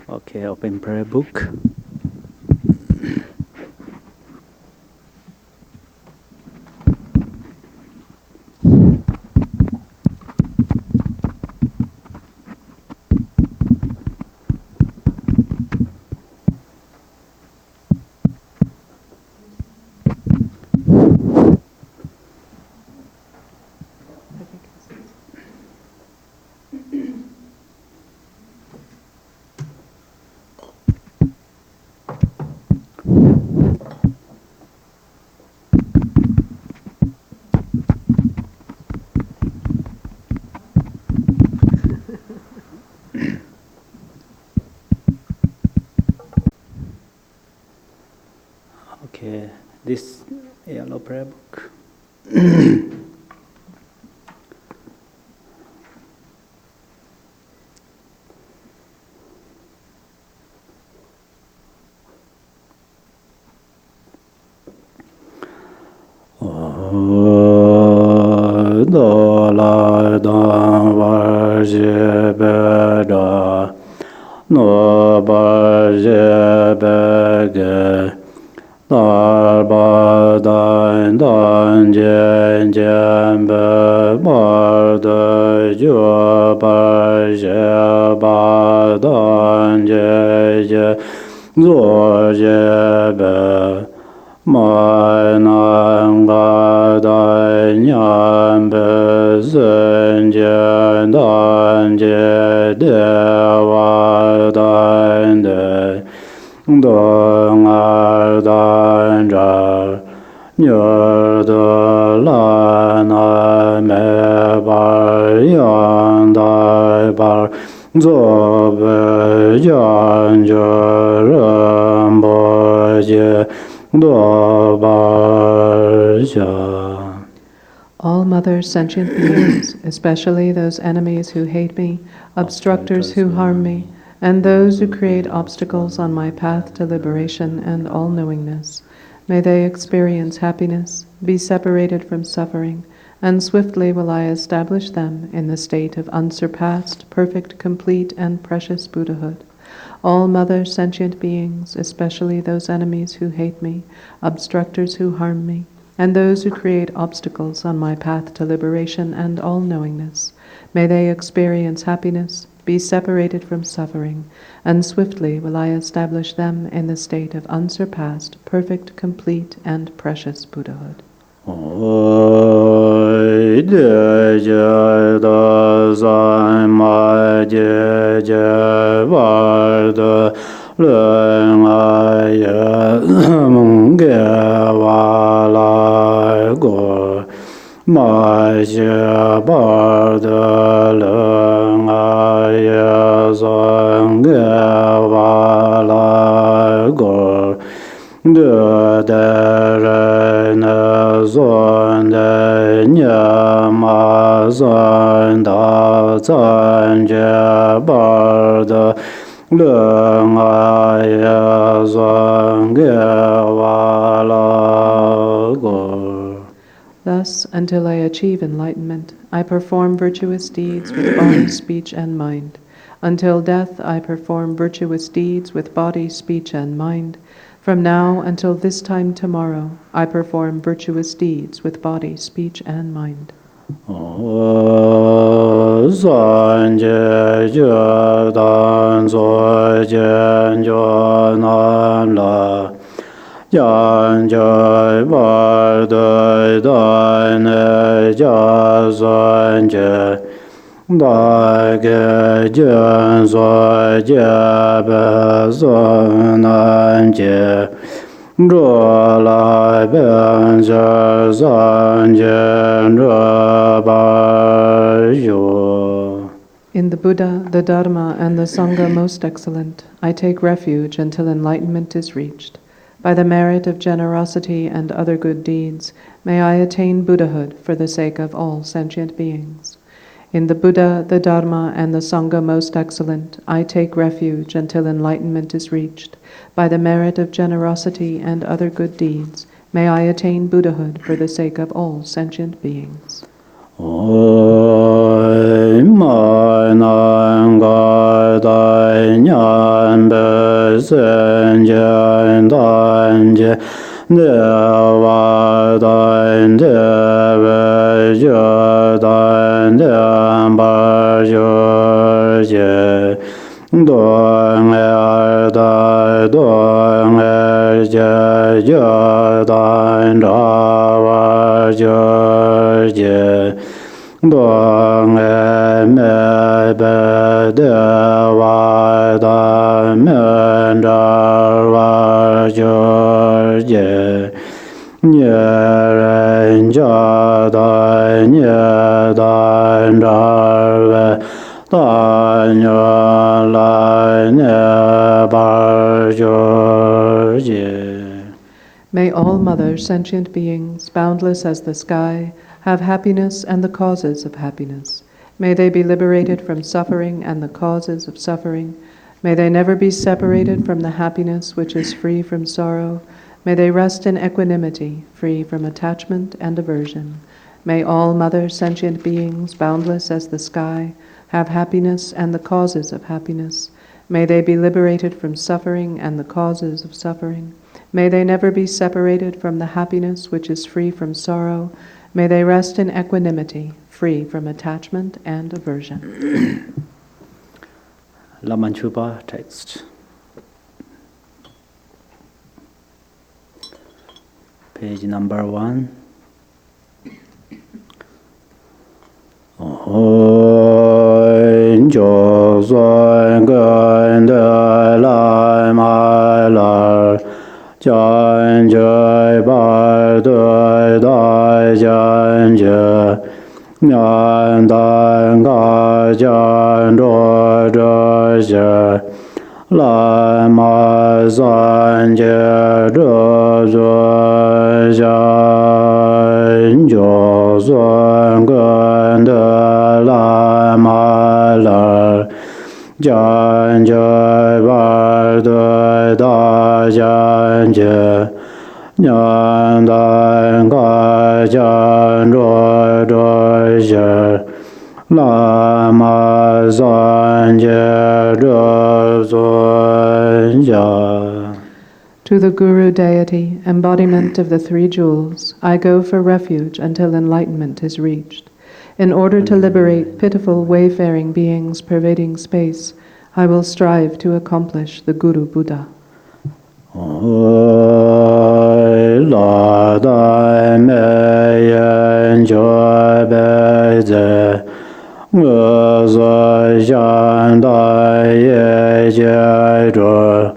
Okay, open prayer book. Okay, this yellow prayer book. Do la dan var je be da no bar je be ge dar ba dan dan jen jen be bar de jo bar je ba dan je je zo je be mai nan ga da nyan be zhen jian dan jie de wa dan de dong er dan zha nier de la na me bar yang dai bar zo be yan je ren bo jie all mother sentient beings, especially those enemies who hate me, obstructors who harm me, and those who create obstacles on my path to liberation and all-knowingness, may they experience happiness, be separated from suffering, and swiftly will I establish them in the state of unsurpassed, perfect, complete, and precious Buddhahood. All mother sentient beings, especially those enemies who hate me, obstructors who harm me, and those who create obstacles on my path to liberation and all-knowingness, may they experience happiness, be separated from suffering, and swiftly will I establish them in the state of unsurpassed, perfect, complete, and precious Buddhahood. Ma xie bar de leng a ye zong ge wa la go de re ne zon de nye ma zon da zan jie bar de leng a ye zong ge wa la go. Thus, until I achieve enlightenment, I perform virtuous deeds with body, speech, and mind. Until death, I perform virtuous deeds with body, speech, and mind. From now until this time tomorrow, I perform virtuous deeds with body, speech, and mind. Yan jai bar dai dai ne jia zan jie dai ge jian zui jie be zhen nan jie zhe lai bian zhe zan jian zhe bar yu. In the Buddha, the Dharma, and the Sangha most excellent, I take refuge until enlightenment is reached. By the merit of generosity and other good deeds, may I attain Buddhahood for the sake of all sentient beings. In the Buddha, the Dharma, and the Sangha most excellent, I take refuge until enlightenment is reached. By the merit of generosity and other good deeds, may I attain Buddhahood for the sake of all sentient beings. ma nan ga dai nyan be sen jen dan je de wa dan de be je dan de ba je je Dong er dai dong er je je dan ra wa je je Dong er me be de wa da me da wa je je Nye ren ja da nye dan da ve da nye la nye bar jo je. May all mother sentient beings, boundless as the sky, have happiness and the causes of happiness. May they be liberated from suffering and the causes of suffering. May they never be separated from the happiness which is free from sorrow. May they rest in equanimity, free from attachment and aversion. May all mother sentient beings, boundless as the sky, have happiness and the causes of happiness. May they be liberated from suffering and the causes of suffering. May they never be separated from the happiness which is free from sorrow. May they rest in equanimity, free from attachment and aversion. Lama Chopa text. Page number 1. Jo Zuen Gen De Lai Mai Lar Jian Jai Bai Dui Dai Jian Je Nyan Dan Ga Jian Zhuo Zhe Xie Lai Mai San Jie Zhe Zhe Xian Jo Zuen Gen De Lai Mai Lar Jian Jai Bai Dui Dai Jian Je Nyan Dan Ga Jian Zhuo Zhe Xie Lai Mai San Jie Zhe Zhe Xia. To the Guru Deity, embodiment of the three jewels, I go for refuge until enlightenment is reached. In order to liberate pitiful wayfaring beings pervading space, I will strive to accomplish the Guru Buddha. La dai me yen jo be ze nge zhe xian dai ye jie zhe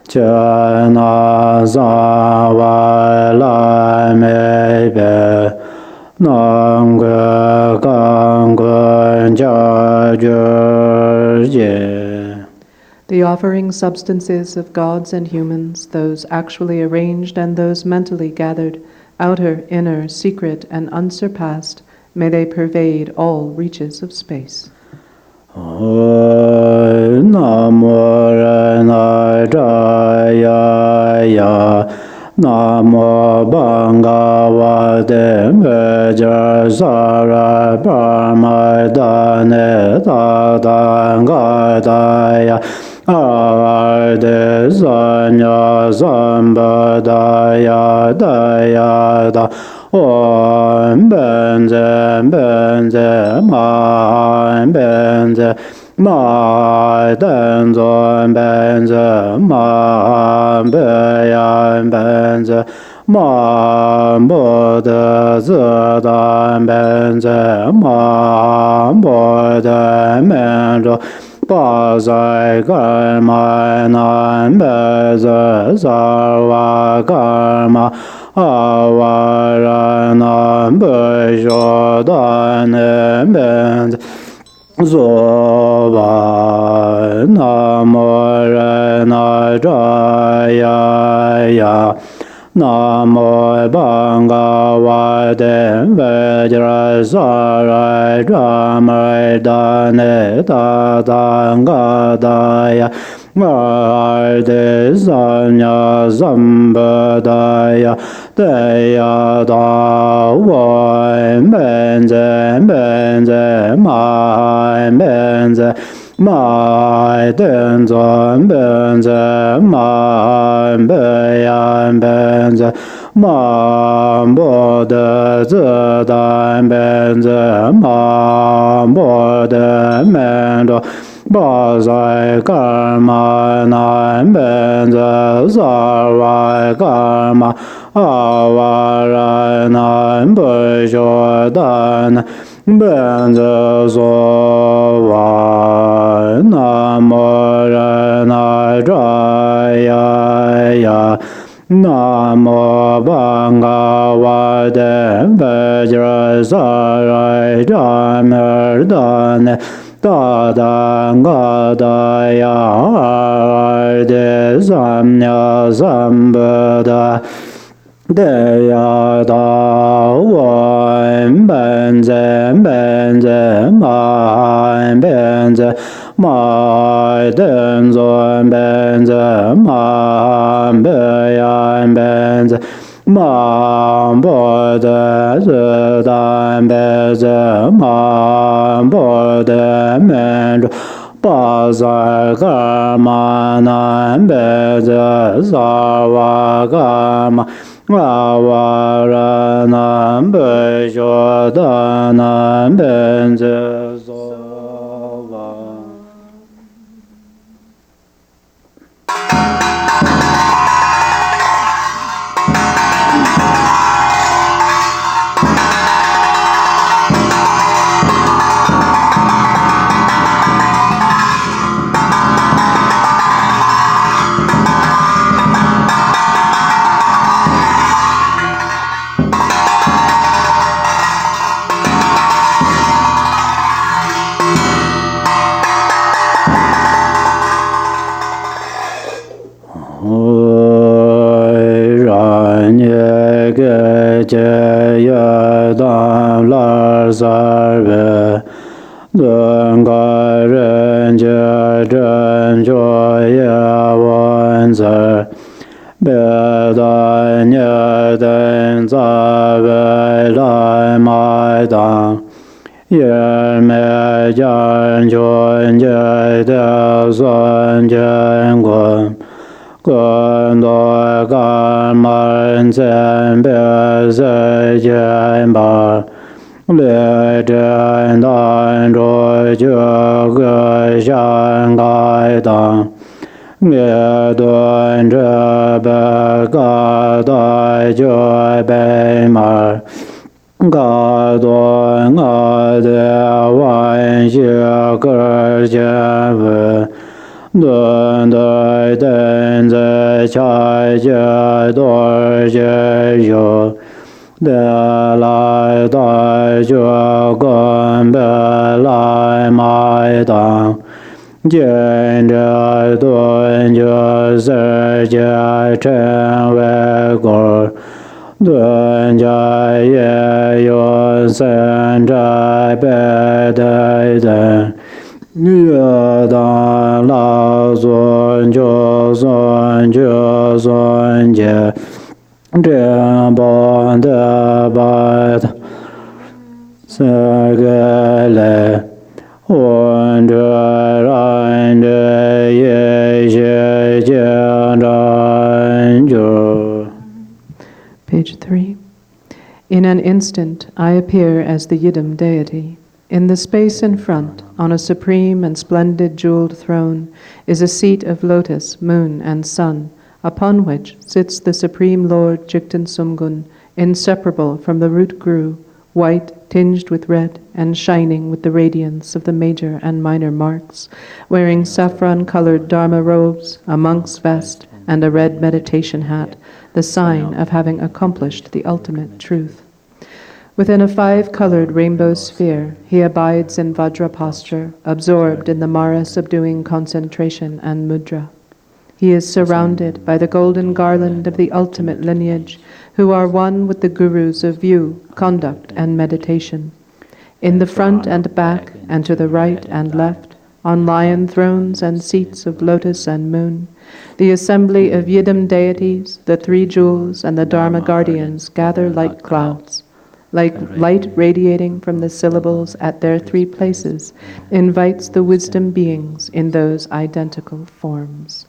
jie na za wai lai me be nang ge gang gun jia jie jie. The offering substances of gods and humans, those actually arranged and those mentally gathered, outer, inner, secret, and unsurpassed, may they pervade all reaches of space. Namo Rena Jaya Ya Namo Bhagavate Meja Sara Parmadane Tadanga Daya Arde Sanya Sambadaya Daya Da Om Benze Benze Ma Benze Ma Denzon Benze Ma Beyan Benze Ma Bodha Zidan Benze Ma Bodha Menjo Ba Zai Karma Nan Beze Sarva Karma Avarana Bhajodane Benze Zoba Namo Rena Jaya Ya Namo Bhagavate Vajrasara Dhamardane Tatangadaya Vardhe Sanya Sambadaya Deya Dawai Benze Benze Mai Benze Mai Tenzin Benze Mai Beyan Benze Mai Bodhi Zidan Benze Mai Bodhi Mendo Bazai Karma Nan Benze Sarvai Karma Avarai Nan Bujhodan Benze Sovai Namo Rana Jaya Namo Bhagavate Vajrasara Dhamardane Tatangadaya Vardhe Sanya Sambada Deya Dawai Benze Benze Mai Benze Mai Tenzin Benze Mai Beyan Benze Mai Bodhi Zidan Benze Mai Bodhi Mendo Bazar Karma Nan Benze Sarva Karma Avaranam Bujhodanam Benze Sova. Page 3. In an instant, I appear as the Yidam deity. In the space in front, on a supreme and splendid jeweled throne, is a seat of lotus, moon, and sun, upon which sits the Supreme Lord Jigten Sumgun, inseparable from the root grew, white, tinged with red, and shining with the radiance of the major and minor marks, wearing saffron-colored Dharma robes, a monk's vest, and a red meditation hat, the sign of having accomplished the ultimate truth. Within a 5-colored rainbow sphere, he abides in Vajra posture, absorbed in the Mara subduing concentration and mudra. He is surrounded by the golden garland of the ultimate lineage, who are one with the gurus of view, conduct, and meditation. In the front and back, and to the right and left, on lion thrones and seats of lotus and moon, the assembly of Yidam deities, the three jewels, and the Dharma guardians gather like clouds. Like light radiating from the syllables at their three places, invites the wisdom beings in those identical forms.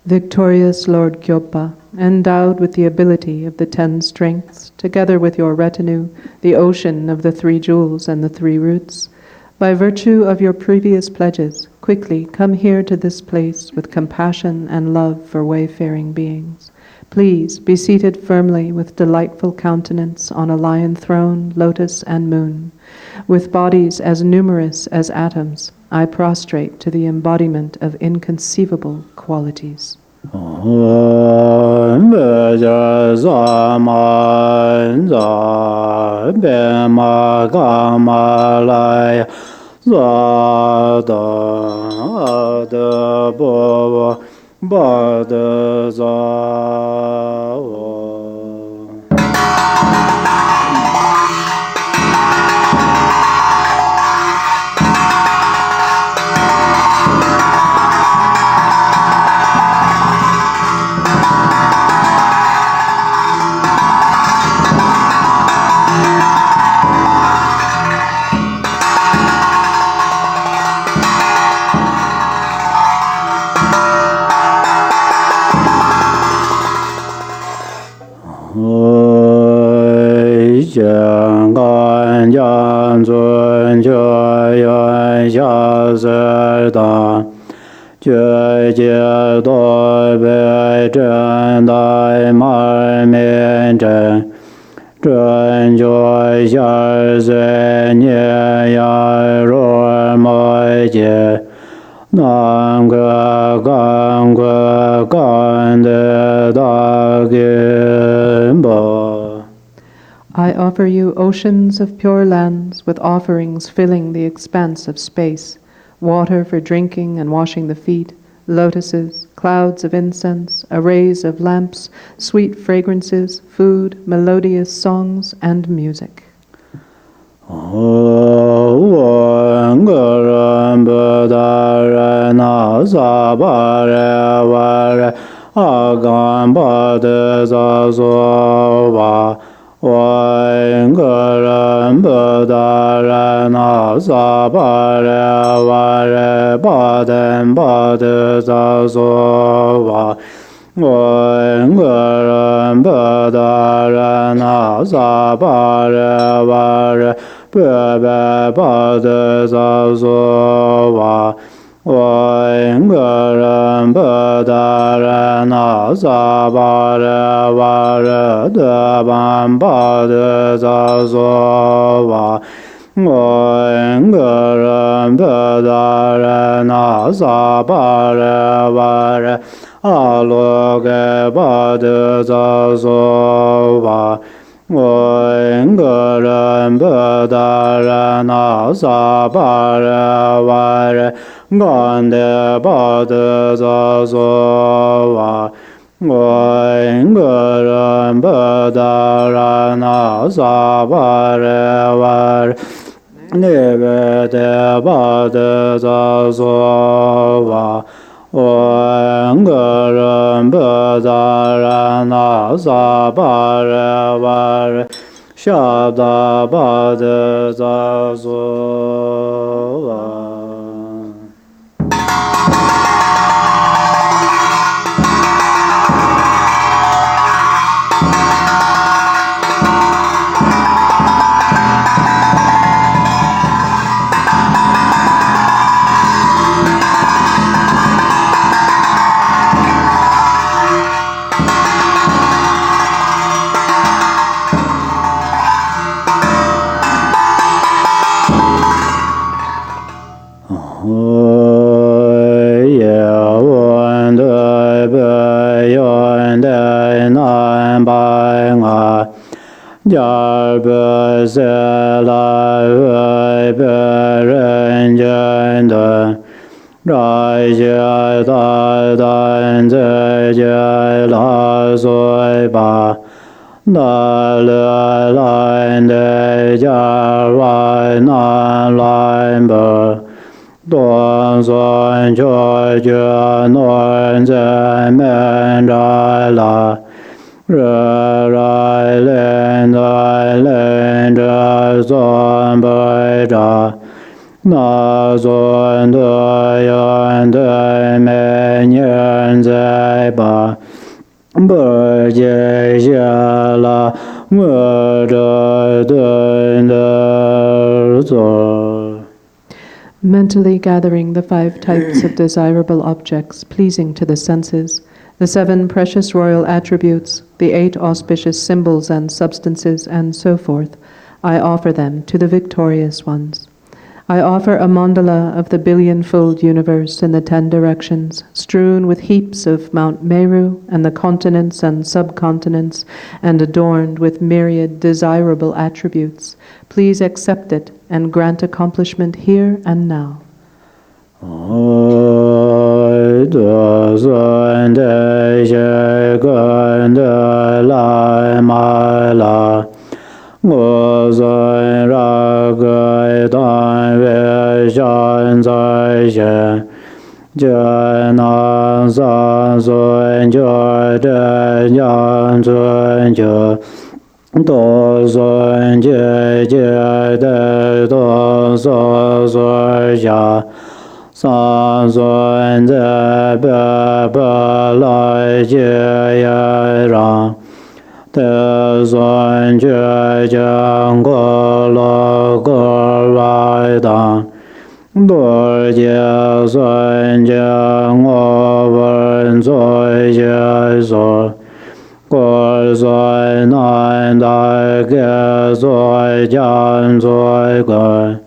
Victorious Lord Chopa, endowed with the ability of the 10 strengths, together with your retinue, the ocean of the 3 jewels and the 3 roots, by virtue of your previous pledges, quickly come here to this place with compassion and love for wayfaring beings. Please be seated firmly with delightful countenance on a lion throne, lotus, and moon. With bodies as numerous as atoms, I prostrate to the embodiment of inconceivable qualities. I offer you oceans of pure lands with offerings filling the expanse of space, water for drinking and washing the feet, lotuses, clouds of incense, arrays of lamps, sweet fragrances, food, melodious songs, and music. Ngoen Garen Bedaren Asapare Vare Aloge Bade Zasova Ngoen Garen Bedaren Asapare Vare Gande Bade Zasova Ngoen Garen Bedaren Asapare Vare Nebe de bade zasova Oengaram bedarana sabare var Shabda bade zasova. Jar be se la be ren jen de rai jie da dan ze jie la sui ba da le lai de jar lai nan lai be duan zuan jue jue nuan ze men rai la Re rai len dai len zhe zuan bai zha na zuan de yan de men yan zai ba Bè jie xie la ngue zhe dun de zuo. Mentally gathering the 5 types of desirable objects pleasing to the senses, the 7 precious royal attributes, the 8 auspicious symbols and substances, and so forth, I offer them to the victorious ones. I offer a mandala of the billion-fold universe in the 10 directions, strewn with heaps of Mount Meru and the continents and subcontinents, and adorned with myriad desirable attributes. Please accept it and grant accomplishment here and now. De zuan de xie guan de lai mai la Ngo zuan ra gai dan ve shan zai xie Jie nan san zuan jie de yan zuan jie Do zuan jie jie de do so zuan xia San zuan ze be be lai jie ye rang De zuan jie jiang guo lo guo wai dang Du jie zuan jiang wo wen zui jie su Guo zui nan dai ge zui jian zui gai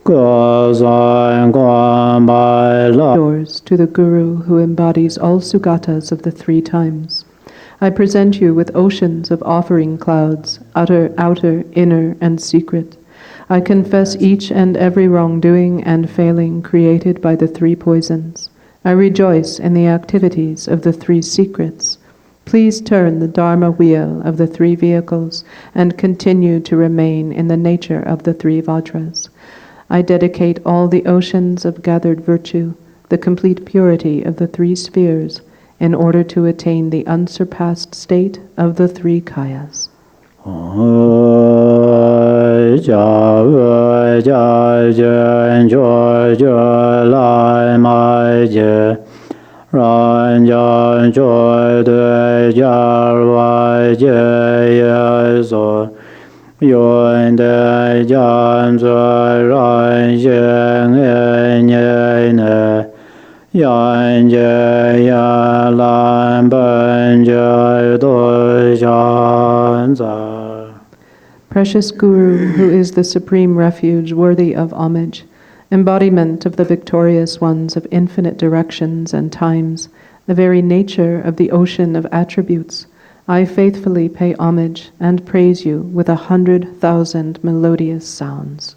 Doors to the Guru who embodies all Sugatas of the 3 times. I present you with oceans of offering clouds, outer, inner, and secret. I confess each and every wrongdoing and failing created by the 3 poisons. I rejoice in the activities of the 3 secrets. Please turn the Dharma wheel of the 3 vehicles and continue to remain in the nature of the 3 Vajras. I dedicate all the oceans of gathered virtue, the complete purity of the 3 spheres, in order to attain the unsurpassed state of the 3 kayas. Yuan de jian zui ran xian ye ne Yan jie yan lan ben jie du xian zai. Precious Guru, who is the supreme refuge worthy of homage, embodiment of the victorious ones of infinite directions and times, the very nature of the ocean of attributes, I faithfully pay homage and praise you with 100,000 melodious sounds.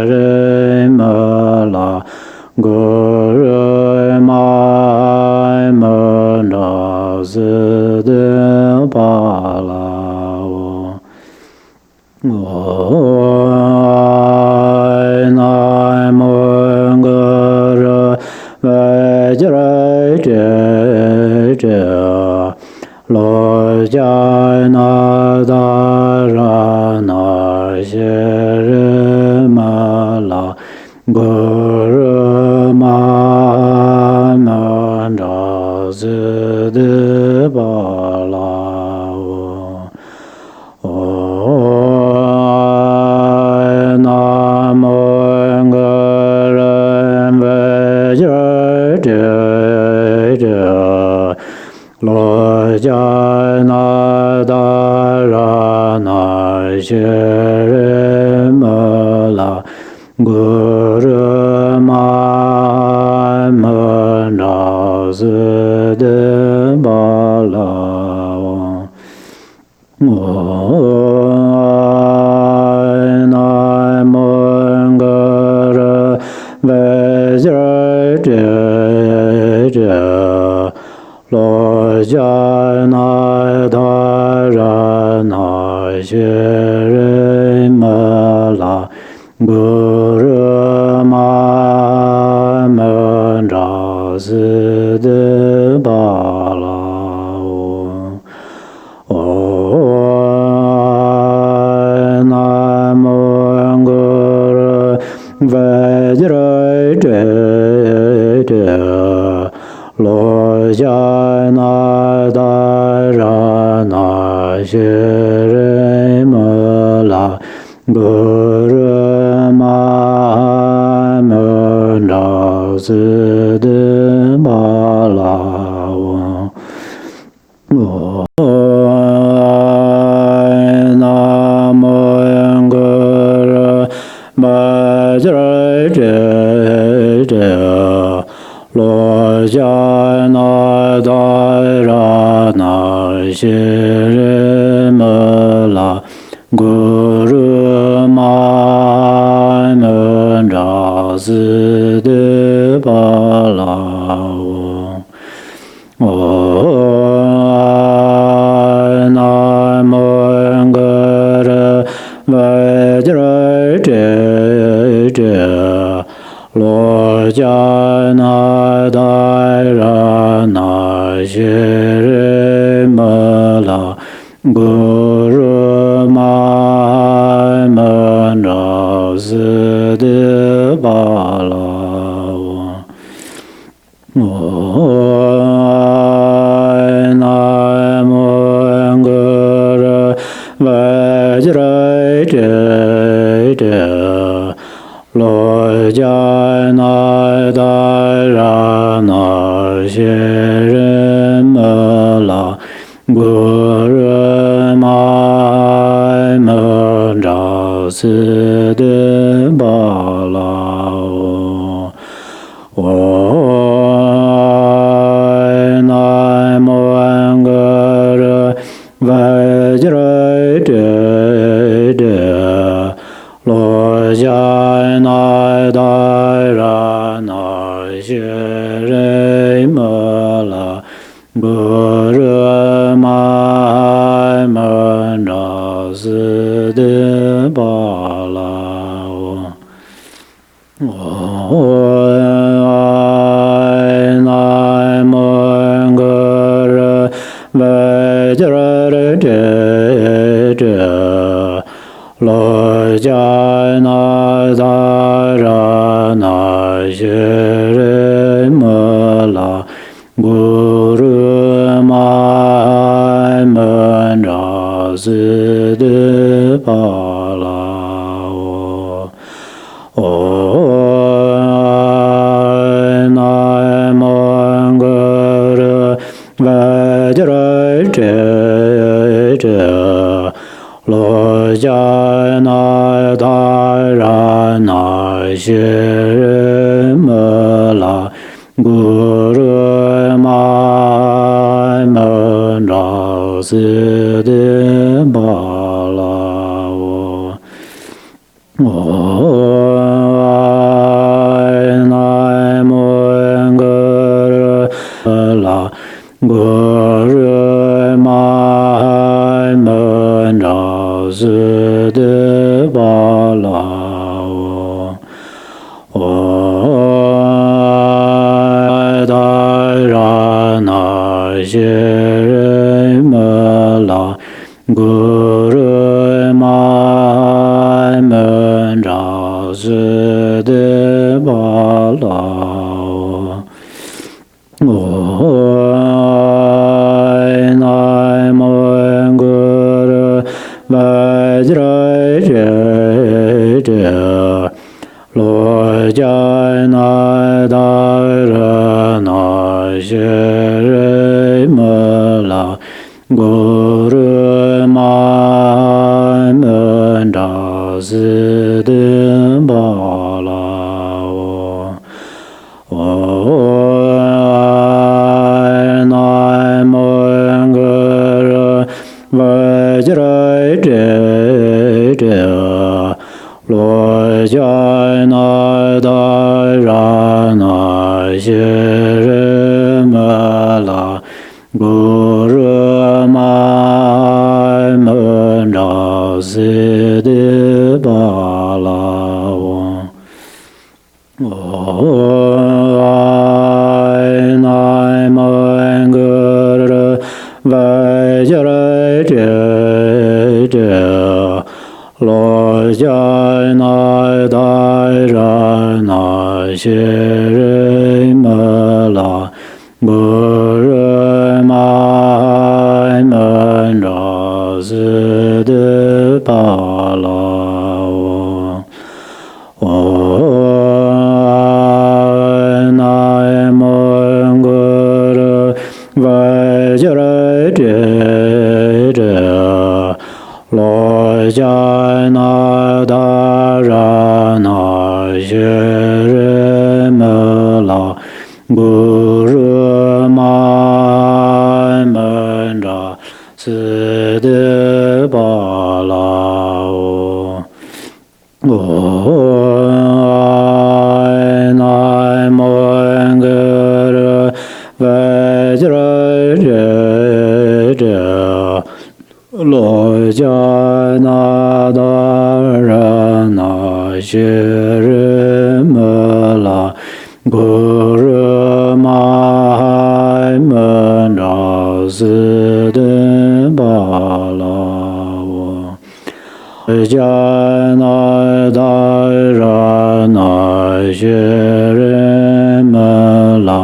re ma la guru ma ma na zi de pa la wo na mo guru ve je lo ja na da ra na she re ma la gu ru ma na da zi de ba la na mo gu ru ve je lo ja na da ra na she re ma la gu ru ma ma na zi de ba la na mo gu ru ve je lo ja na da ra na she re ma la gu ru ma ma na zi de ba la na mo gu ru ve je lo ja na da ra na she re ma la gu ru ma ma na zi de ba la na mo gu ru ma je lo ja na da ra na she re ma la gu ru ma ma na zi de ba la na mo gu ru ve je lo ja na da ra na she re ma la gu ru ma ma na zi de ba la na mo gu ru ve je lo ja na da ra na she re ma la gu ru ma ma na zi de ba la na mo gu ru ve je lo ja na da ra na she re ma la gu ru ma ma na zi de ba la na mo gu ru ve je lo ja na da ra na she re ma la gu ru ma ma na zi de ba la na mo gu ru ve je lo ja na da ra na she re ma la gu ru ma ma na zi de ba la shi ri ma la guru ma men ra shi de ba la nai mo guru vajra je lo jai na da ra na shi ri ma la guru ma men da si de ba la nai mo guru vajra je lo jai na da ra na shi ri ma la guru ma men da si de ba la nai mo guru vajra je lo jai na da ra na shi ri ma la guru ma men da si de ba la nai mo guru vajra je lo jai na da ra na shi ri ma la guru ma men da si de ba la nai mo guru vajra je lo jai na da ra na shi ri ma la guru ma men da si de ba la jai na da ra na shi ri ma la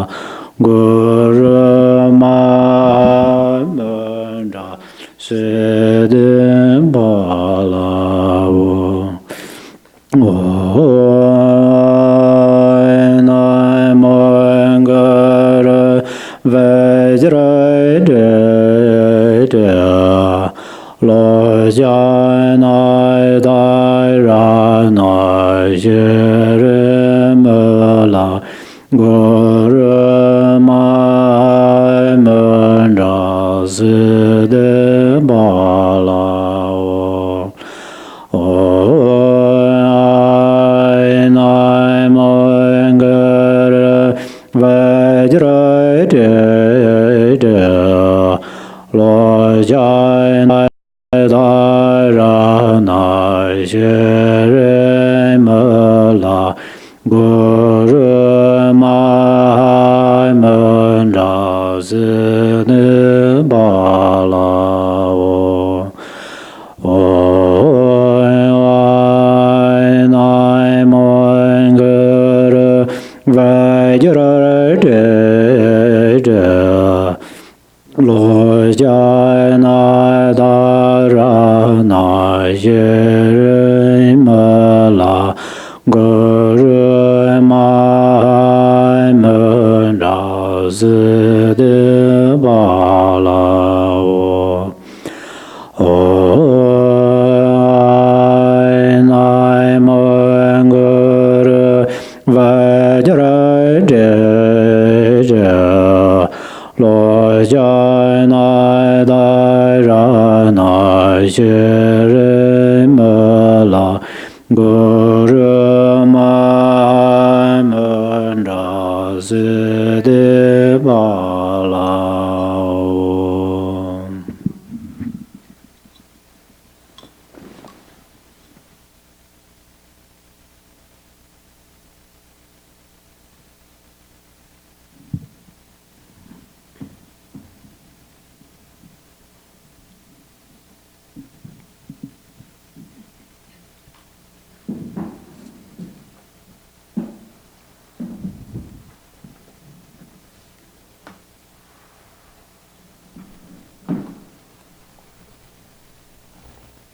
guru ma men da si de ba la nai mo guru vajra je lo jai na da ra na shi ri ma la guru ma men da si de ba la nai mo guru vajra je lo jai na da ra na shi ri ma la guru ma men da si de ba la nai mo guru vajra je lo jai na da ra na shi ri ma la guru ma men da si de ba la nai mo guru vajra je lo jai na da ra na shi ri ma la guru ma men da si de ba la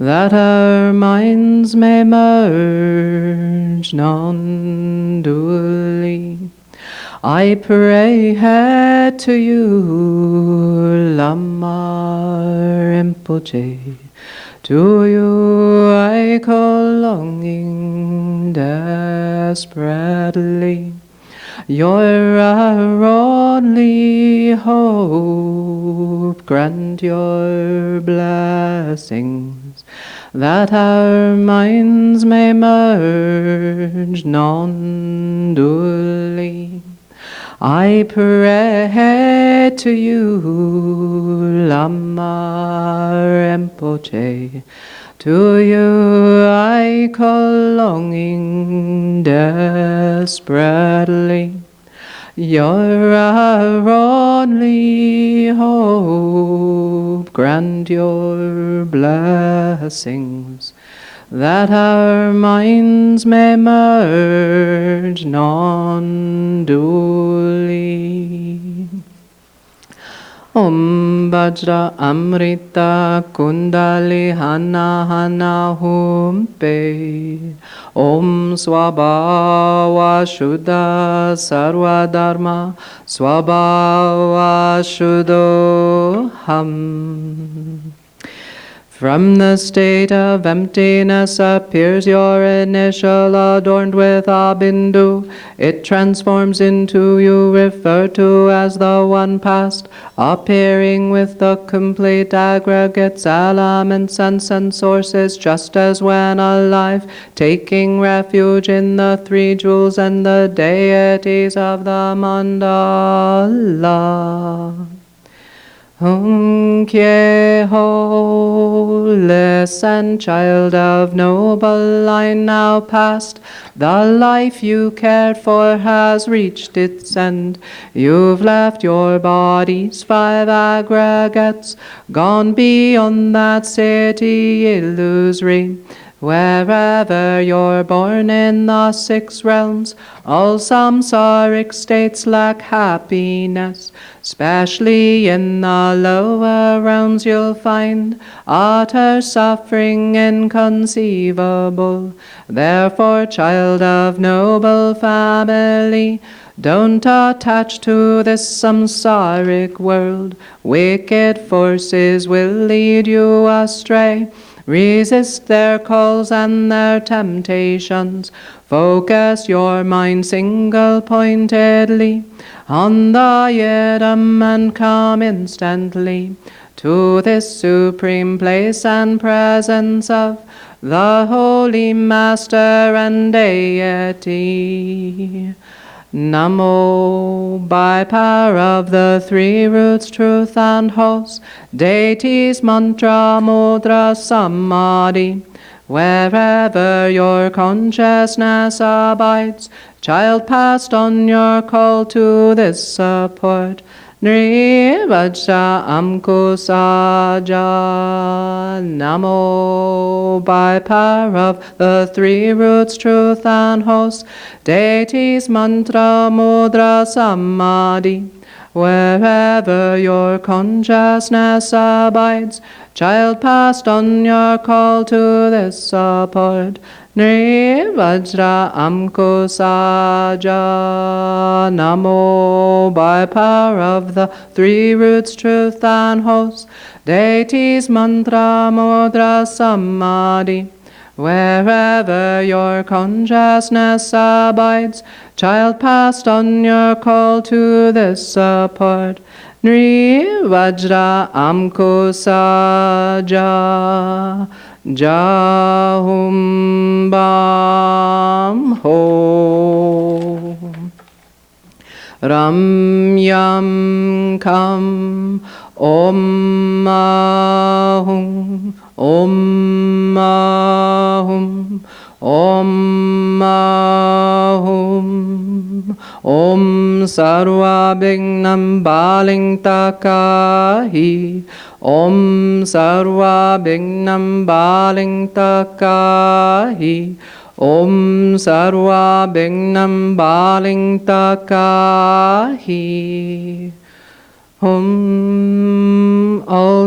that our minds may merge non-dually. I pray here to you, Lama Rinpoche. To you I call longing desperately. You're our only hope. Grant your blessings that our minds may merge non-dually. I pray to you, Lama Rinpoche. To you I call longing desperately. You're our only hope. Grant your blessings that our minds may merge non-dually. Om Vajra Amrita Kundali Hana Hana Humpe. Om Swabhava Shuddha Sarva Dharma Swabhava Shuddhoham. From the state of emptiness appears your initial adorned with a bindu. It transforms into you referred to as the one past, appearing with the complete aggregates, elements, and sense sources, just as when alive, taking refuge in the three jewels and the deities of the mandala. Hum Kye Ho, listen, child of noble line now past. The life you cared for has reached its end. You've left your body's five aggregates, gone beyond that city illusory. Wherever you're born in the six realms, all samsaric states lack happiness. Especially in the lower realms you'll find utter suffering inconceivable. Therefore, child of noble family, don't attach to this samsaric world. Wicked forces will lead you astray. Resist their calls and their temptations. Focus your mind single-pointedly on the Yidam and come instantly to this supreme place and presence of the Holy Master and Deity. Namo, by power of the three roots, truth and host, deities, mantra, mudra, samadhi. Wherever your consciousness abides, child, passed on your call to this support. Nri Vajra Amkusaja. Namo, by power of the three roots, truth and host, deities, mantra, mudra, samadhi. Wherever your consciousness abides, child, passed on your call to this support. Nri Vajra Amkusaja. Namo, by power of the three roots, truth and host, deities, mantra, mudra, samadhi. Wherever your consciousness abides, child, passed on your call to this support. Nri Vajra Amkusaja. Jahum Bam Ho. Ram Yam Kam Om Ahum. Om Ahum. Om Ahum. Om Sarva Bignam Baling Takahi. Om Sarva Bignam Baling Takahi. Om Sarva Bignam Baling Takahi. All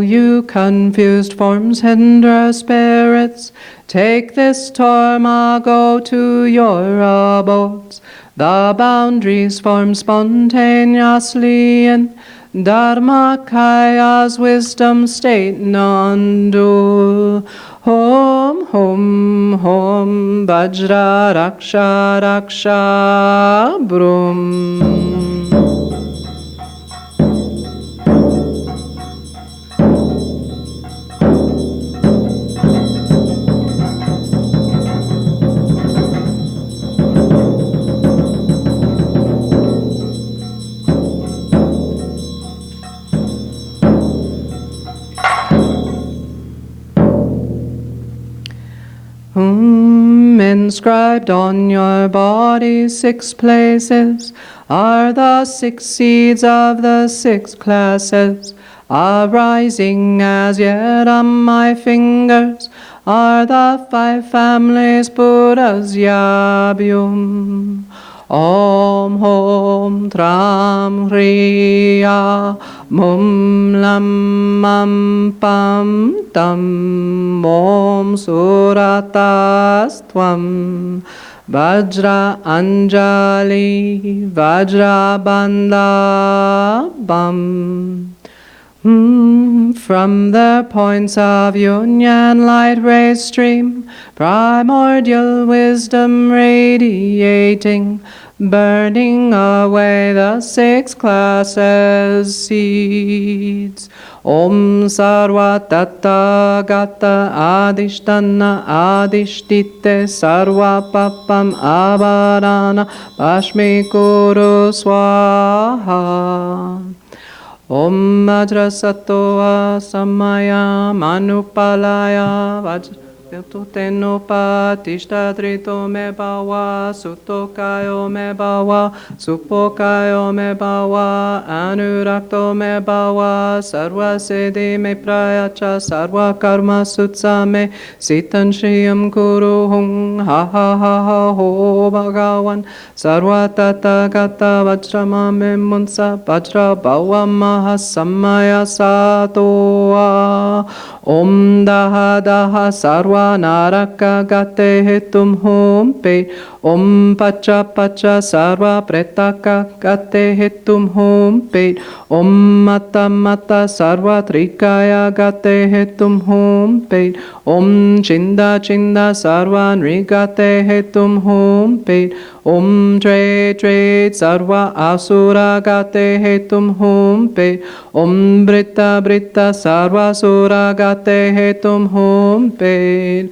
you confused forms, hindrance spirits, take this torma, go to your abodes. The boundaries form spontaneously in Dharmakaya's wisdom state non-dual. Hom, hom, hom, Vajra Raksha Raksha Brum. Inscribed on your body 6 places are the 6 seeds of the 6 classes. Arising as yet on my fingers are the 5 families Buddha's Yabhyum. Om Hom Tram Hriya Mum Lam Mam Pam Tam Om Suratas-tvam Vajra Anjali Vajra Bandha Bam. From the points of union, light rays stream, primordial wisdom radiating, burning away the 6 classes seeds. Om Sarva Tathagata Adhishtana Adhishtite Sarva Papam Avarana Bhashmi Kuru Swaha. Om Vajra Sattva Samaya Manupalaya Vajra Tenopa Tishtadrito me bawa Sutokayo me bawa Supokayo me bawa Anurakto me bawa Sarva Siddhi me prayacha Sarva Karma Sutsame Sitan Shriyam Kuru Hung Ha ha ha ha ho Bhagavan Sarva Tathagata Vajrama me Munsa Vajra Bhava Maha Samaya Satoa. Om Daha Daha Sarva Naraka Gate Hetum Hum Pe. Om Pacha Pacha Sarva Pretaka Gate Hetum Hum Pe. Om Mata Mata Sarva Trikaya Gate Hetum Hum Pe. Om Chinda Chinda Sarva Nrigate Hetum Hum Pe. Om Tre Tre Sarva Asura Gate Hetum Hum Pe. Om Brita Brita Sarva Sura Gate Hetum Hum Pe.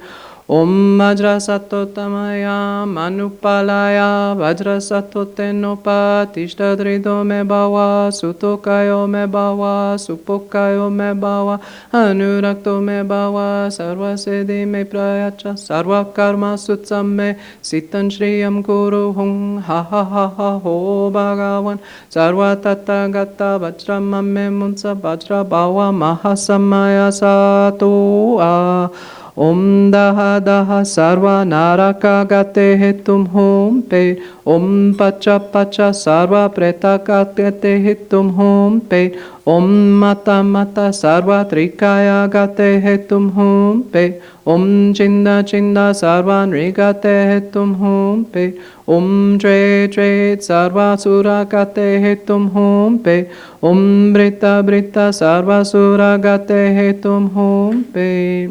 Om Vajra Sattotamaya Manupalaya Vajra Sattotenopa Tishtadrido me bawa Sutokayo me bawa Supokayo me bawa Anurakto me bawa Sarva Siddhi me prayacha Sarva Karma Sutsame Sitan Shriyam Kuru Hung Ha ha ha ha ho Bhagavan Sarva Tathagata Vajrama me Munsa Vajra Bhava Mahasamaya Satoa. Om Daha Daha Sarva Naraka Gate Hetum Hum Pe. Om Pacha Pacha Sarva Pretaka Gate Hetum Hum Pe. Om Mata Mata Sarva Trikaya Gate Hetum Hum Pe. Om Chinda Chinda Sarva Nrigate Hetum Hum Pe. Om Tre Tre Sarva Sura Gate Hetum Hum Pe. Om Brita Brita Sarva Sura Gate Hetum Hum Pe.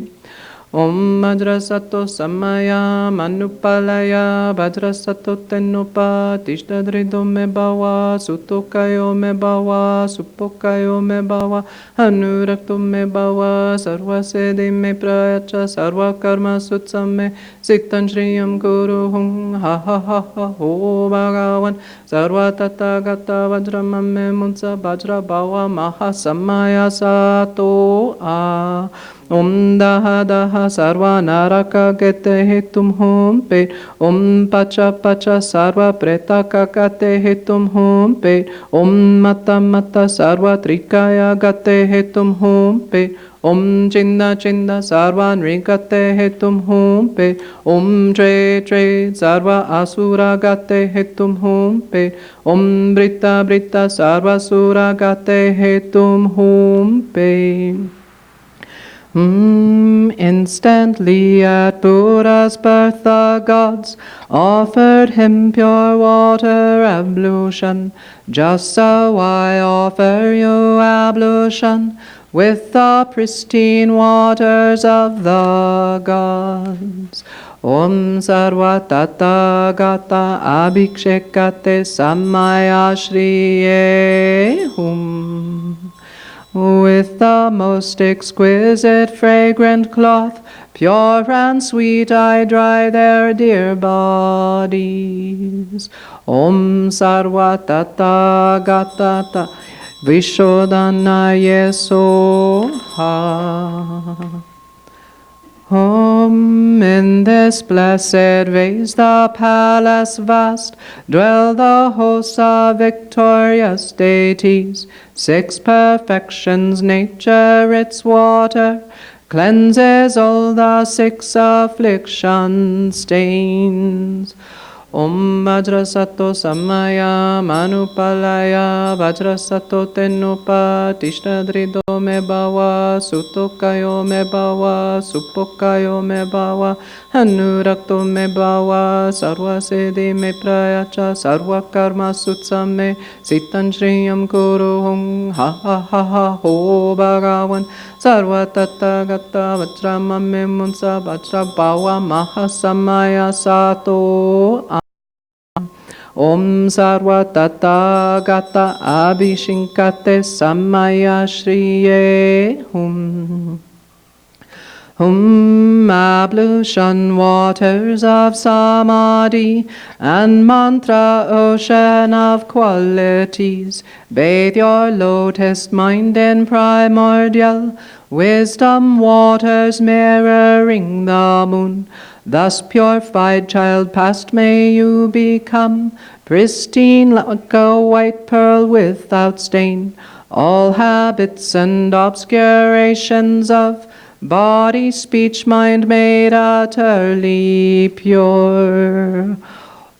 Om Vajra Sattva Samaya Manupalaya Vajra Sattva Tenopa Tishtadrido me bawa Sutokayo me bawa Supokayo me bawa Anurakto me bawa Sarva Siddhi me prayacha Sarva Karma Sutsame Sitan Shriyam Kuru Hung Ha ha ha ha ho Bhagavan Sarva Tathagata Vajrama me Munsa Vajra Bhava Mahasamaya Satoa. Om Daha Daha Sarva Naraka Gete Hitum Hum Pe. Om Pacha Pacha Sarva Pretaka Gate Hitum Hum Pe. Om Mata Mata Sarva Trikaya Gate Hitum Hum Pe. Om Chinda Chinda Sarva Nrigate Hitum Hum Pe. Om Tre Tre Sarva Asura Gate Hitum Hum Pe. Om Brita Brita Sarva Sura Gate Hitum Hum Pe. Instantly at Buddha's birth the gods offered him pure water ablution. Just so I offer you ablution with the pristine waters of the gods. Om Sarva Tathagata Abhikshekate Sammaya Shriye Hum. With the most exquisite fragrant cloth, pure and sweet, I dry their dear bodies. Om Sarva Tathagata Vishodhanaye Soha. Om, in this blessed vase, the palace vast, dwell the hosts of victorious deities. 6 perfections, nature, its water, cleanses all the 6 affliction stains. Om Vajrasato Samaya Manupalaya Vajrasato Tenupa Tishnadrido me bhava Sutokayo me bhava Supokayo me bhava Anurakto me bhava Sarva Siddhi me prayacha Sarva Karma Sutsame Sitan Shriyam Kuru Hung Ha ha ha ha ho Bhagavan Sarva Tathagata Vajramame Munsa Vajra Bhava Mahasamaya Sato Om Sarva Tathagata Abhishinkate Sammaya Shriye Hum. Ablution waters of Samadhi and mantra ocean of qualities. Bathe your lotus mind in primordial wisdom waters mirroring the moon. Thus purified, child past may you become, pristine like a white pearl without stain. All habits and obscurations of body, speech, mind made utterly pure.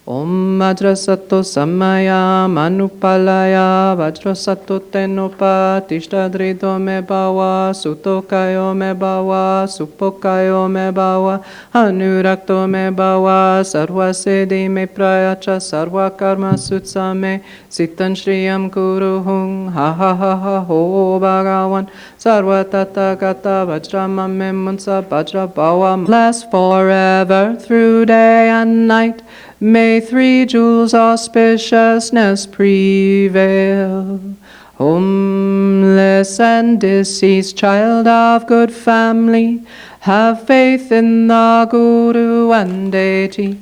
Om Vajrasato Samaya Manupalaya Vajrasato Tenupa Tishtadrido me bhava Sutokayo me bhava Supokayo me bhava Anurakto me bhava Sarva Siddhi me prayacha Sarva Karma Sutsame Sitan Shriyam Kuru Hung Ha ha ha ha ho Bhagavan Sarva Tathagata Vajramame Munsa Vajra Bhava last forever through day and night. May 3 jewels auspiciousness prevail. Homeless and deceased child of good family, have faith in the Guru and deity.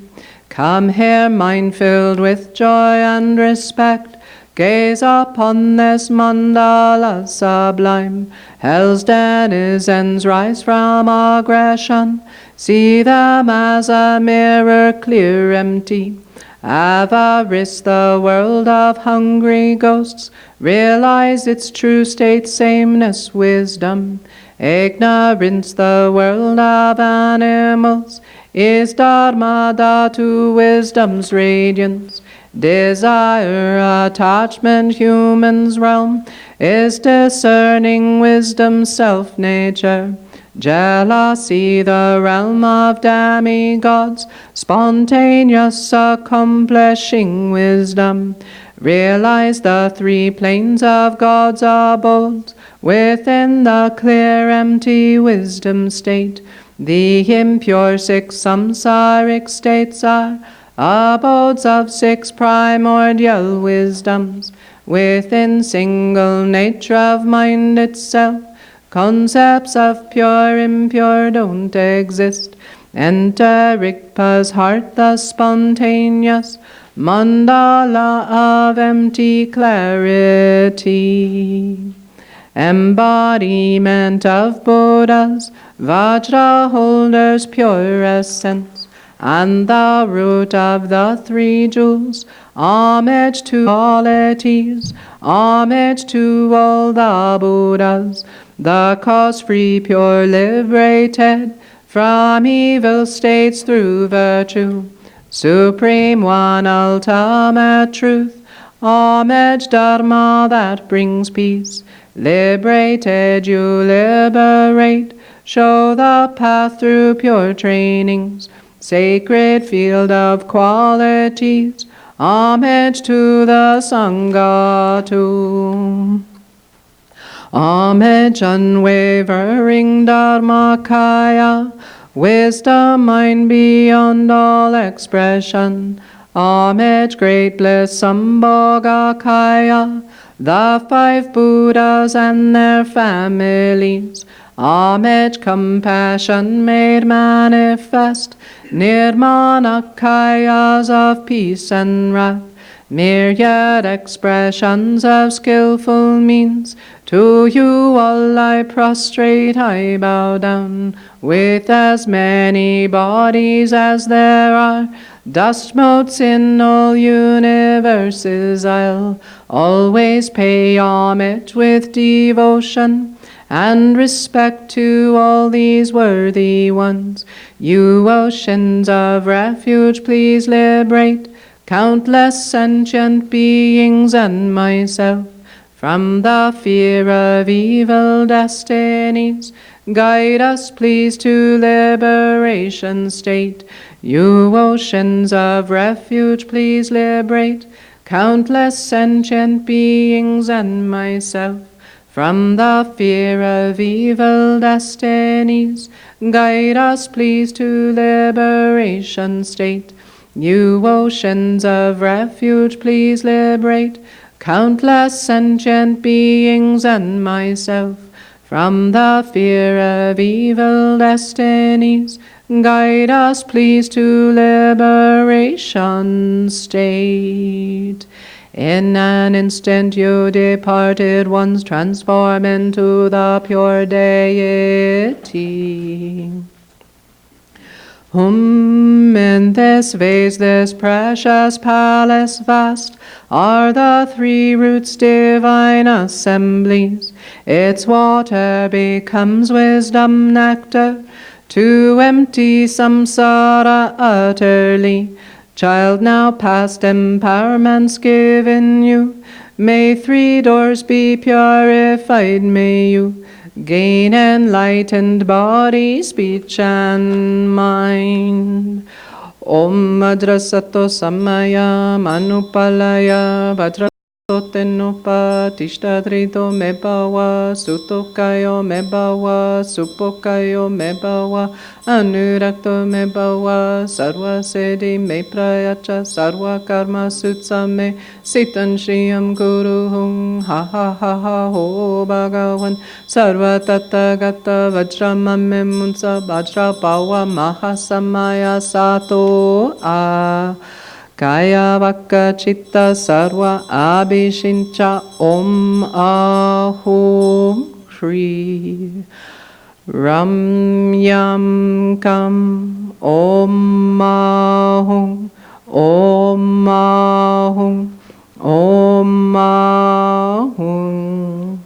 Come here, mind filled with joy and respect. Gaze upon this mandala sublime. Hell's denizens rise from aggression. See them as a mirror clear empty. Avarice, the world of hungry ghosts. Realize its true state, sameness, wisdom. Ignorance, the world of animals. Is Dharma Dhatu, wisdom's radiance. Desire, attachment, human's realm. Is discerning wisdom, self-nature. Jealousy, the realm of demigods, spontaneous accomplishing wisdom. Realize the 3 planes of God's abodes within the clear, empty wisdom state. The impure 6 samsaric states are abodes of 6 primordial wisdoms within single nature of mind itself. Concepts of pure, impure don't exist. Enter Rigpa's heart, the spontaneous mandala of empty clarity. embodiment of Buddhas, Vajra holders pure essence, and the root of the three jewels. Homage to qualities, homage to all the Buddhas, the cause-free, pure, liberated from evil states through virtue. Supreme One, ultimate truth, homage Dharma that brings peace. Liberated you liberate, show the path through pure trainings. Sacred field of qualities, homage to the Sangha too. Homage unwavering Dharmakaya, wisdom mind beyond all expression. Homage great bliss Sambhogakaya, the five Buddhas and their families. Homage compassion made manifest, Nirmanakayas of peace and wrath. Myriad expressions of skillful means, to you all I prostrate, I bow down. With as many bodies as there are dust motes in all universes, I'll always pay homage with devotion and respect to all these worthy ones. You oceans of refuge, please liberate countless sentient beings and myself from the fear of evil destinies. Guide us, please, to liberation state. You oceans of refuge, please liberate countless sentient beings and myself from the fear of evil destinies. Guide us, please, to liberation state. You oceans of refuge, please liberate countless sentient beings and myself from the fear of evil destinies. Guide us, please, to liberation state. In an instant you departed once, transform into the pure deity. In this vase, this precious palace vast, are the three roots divine assemblies. Its water becomes wisdom nectar, to empty samsara utterly. Child, now past empowerments given you, may three doors be purified, may you gain enlightened body, speech, and mind. Om Madrasato Samaya Manupalaya Vajrato Tenupa Tishtadrito Mebawa Sutokayo Mebawa Supokayo Mebawa Anurakto Mebawa Sarva Sedi Me Prayacha Sarva Karma Sutsame Sitan Shriyam Guru Hung Ha Ha Ha Ha Ho Bhagavan Sarva Tathagata Vajramame Munsa Vajra Pawa Mahasamaya Sato A Kaya Vakka Chitta Sarva Abhishincha Om Ahum Shri Ram Yam Kam Om Ahum Om Ahum Om Ahum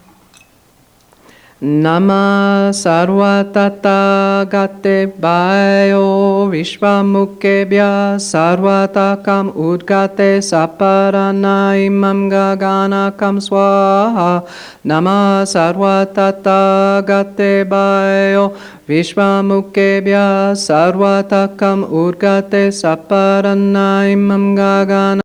Nama Sarva Tathagate Bayo Vishvamukebhya Sarva Takam Udgate Saparana Imam Gagana Kam Swaha Nama Sarva Tathagate Bayo Vishvamukebhya Sarva Takam Udgate Saparana Imam Gagana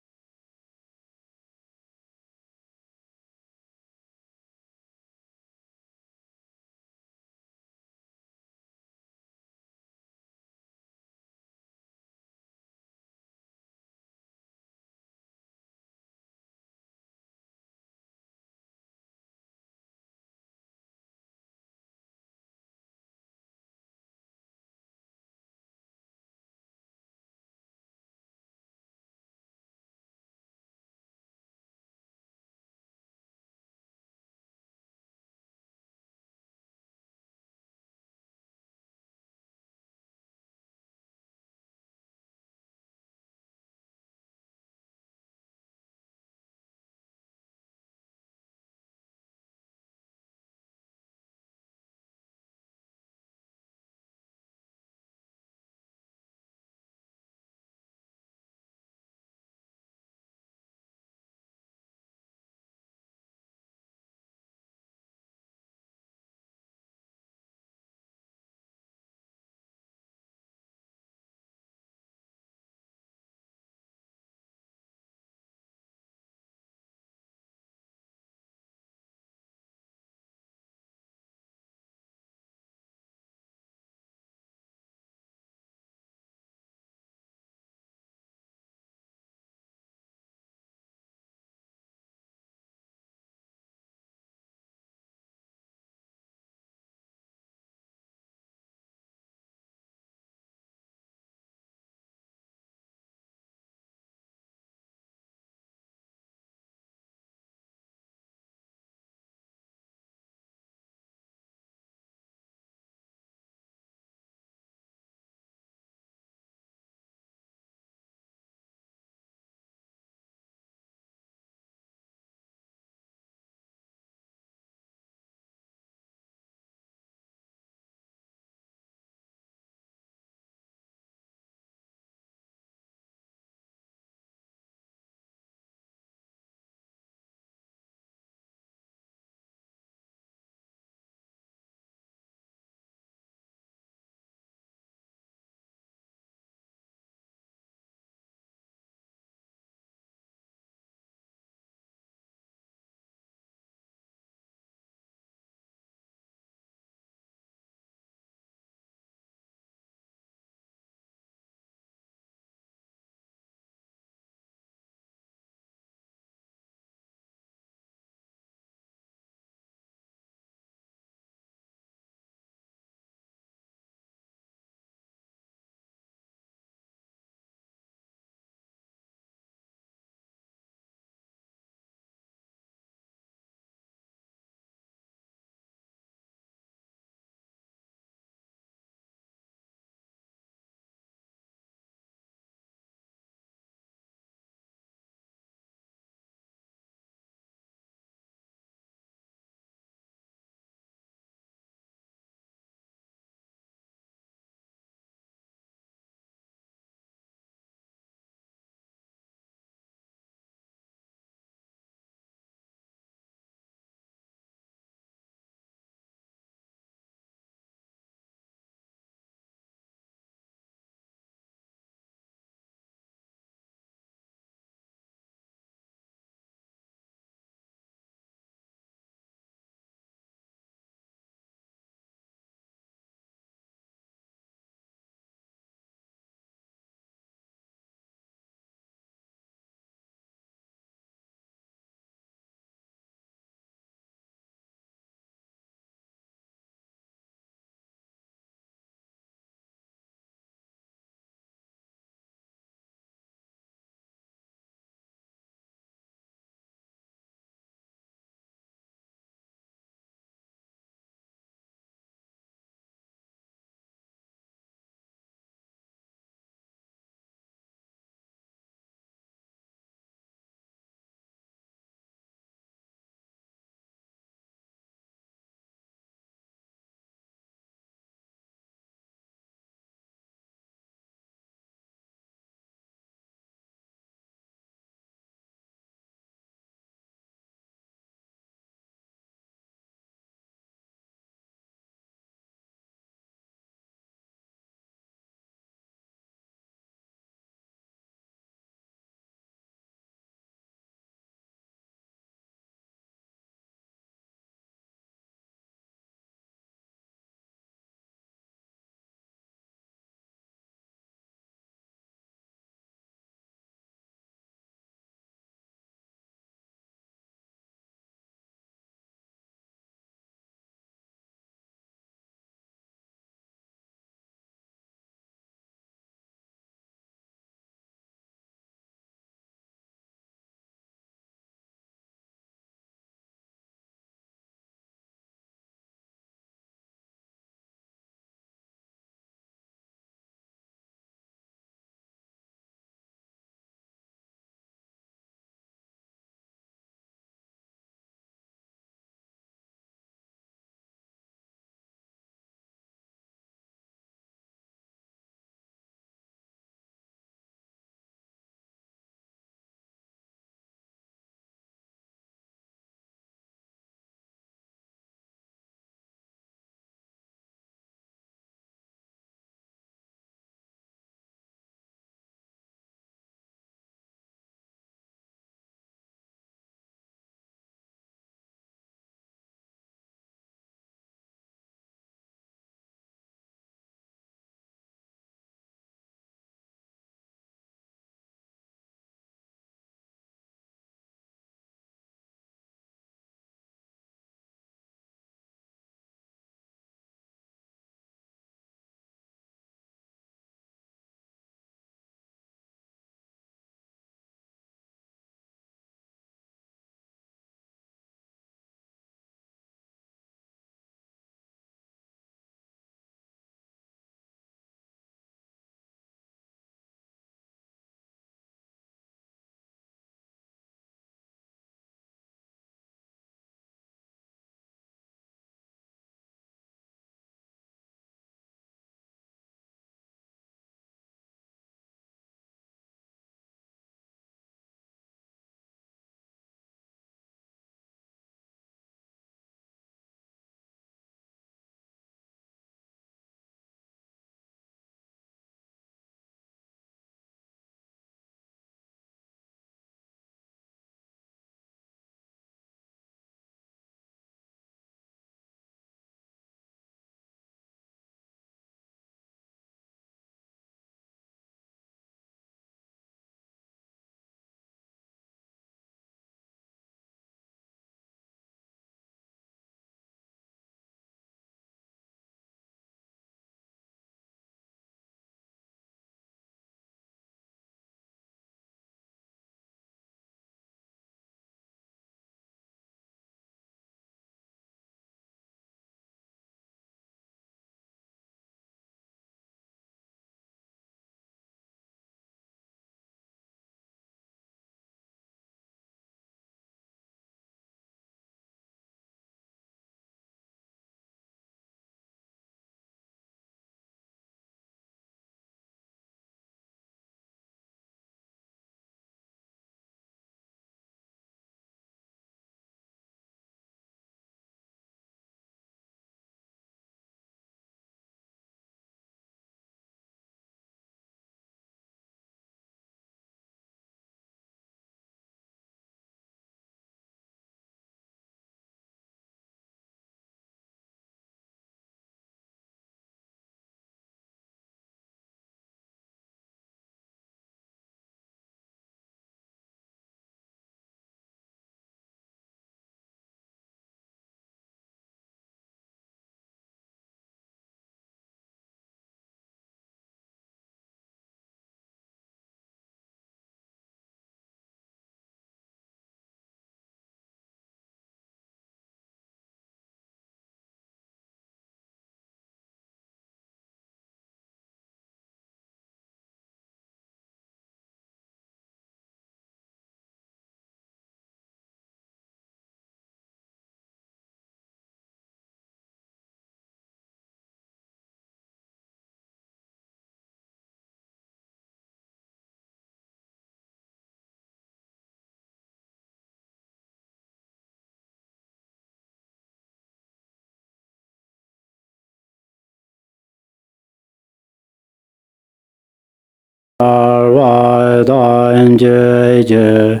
vai dan je je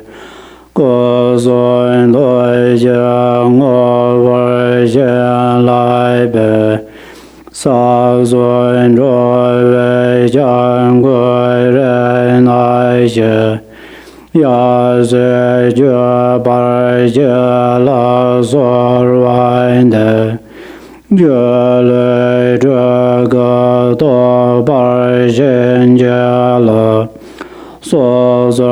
Ko Son Loi Jiang Ngo Wei Jian Lai Bei Sa Sun Zhuo Wei Jiang Gui Ren Ai Xie Ya Zhe Jue Bai Jie La Sor Wai Ne Jue Lei Zhe Ge Do Bai Xin Jie Le So Zhe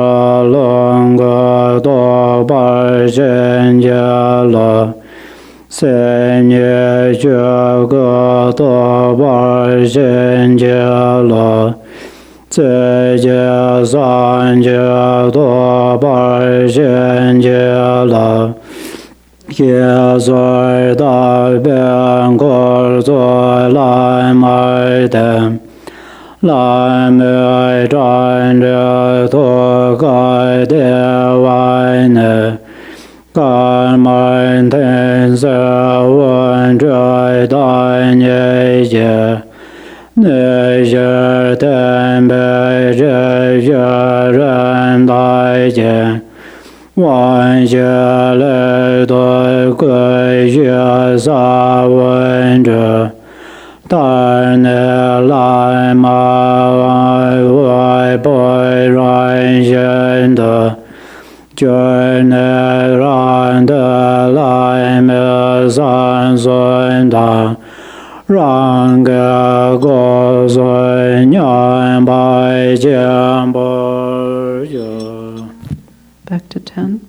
Leng Ge Do Bai Xin Jie Le Se Nye Jue Ge Do Bai Xin Jie Le Zhe Jie San Jie Do Bai Xin Jie Le Ye Zui Dai Bian Gu Zui Lai Mai Den Lai Mei Zhan Jie Tu Gai De Wai Ne Gai Mai Ten Se Wen Zhui Dai Nye Jie Ne Xie Ten Bei Zhe Xie Ren Dai Jie Wan Xie Lei Dui Gui Xie Sa Wen Zhe Tai Ne Lai Ma Wai Boi Ran Xian De Jue Ne Ran De Lai Me San Sun Da Rang Ge Go Sun Nian Bai Jian Bo Ye Back to 10.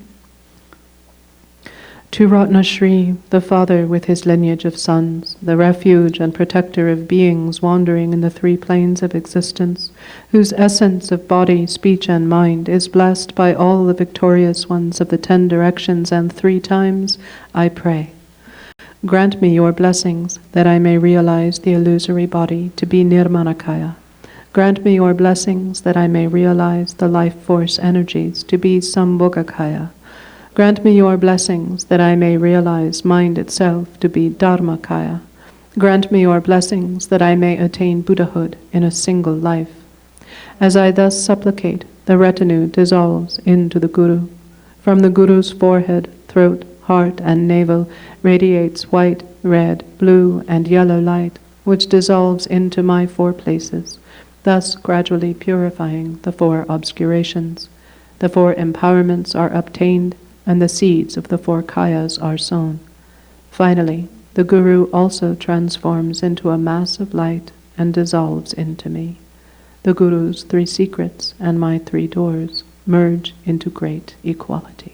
To Ratna Shri, the Father with his lineage of sons, the refuge and protector of beings wandering in the three planes of existence, whose essence of body, speech, and mind is blessed by all the victorious ones of the 10 directions and 3 times, I pray. Grant me your blessings, that I may realize the illusory body to be Nirmanakaya. Grant me your blessings, that I may realize the life force energies to be Sambhogakaya. Grant me your blessings, that I may realize mind itself to be Dharmakaya. Grant me your blessings, that I may attain Buddhahood in a single life. As I thus supplicate, the retinue dissolves into the Guru. From the Guru's forehead, throat, heart, and navel radiates white, red, blue, and yellow light, which dissolves into my 4 places, thus gradually purifying the 4 obscurations. The 4 empowerments are obtained, and the seeds of the 4 kayas are sown. Finally, the Guru also transforms into a mass of light and dissolves into me. The Guru's 3 secrets and my 3 doors merge into great equality.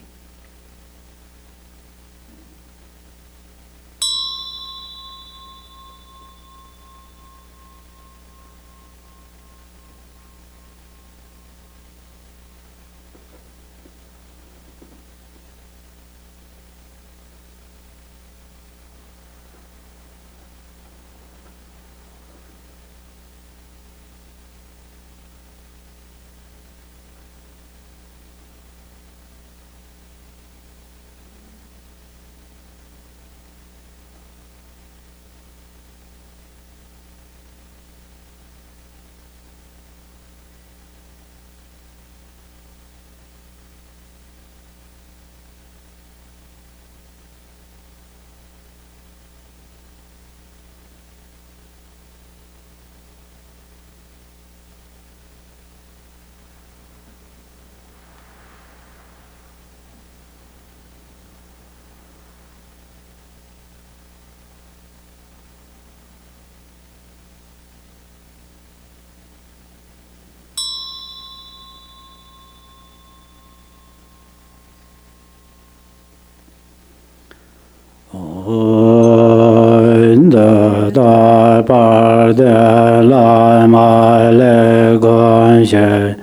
Da par de la ma le gon she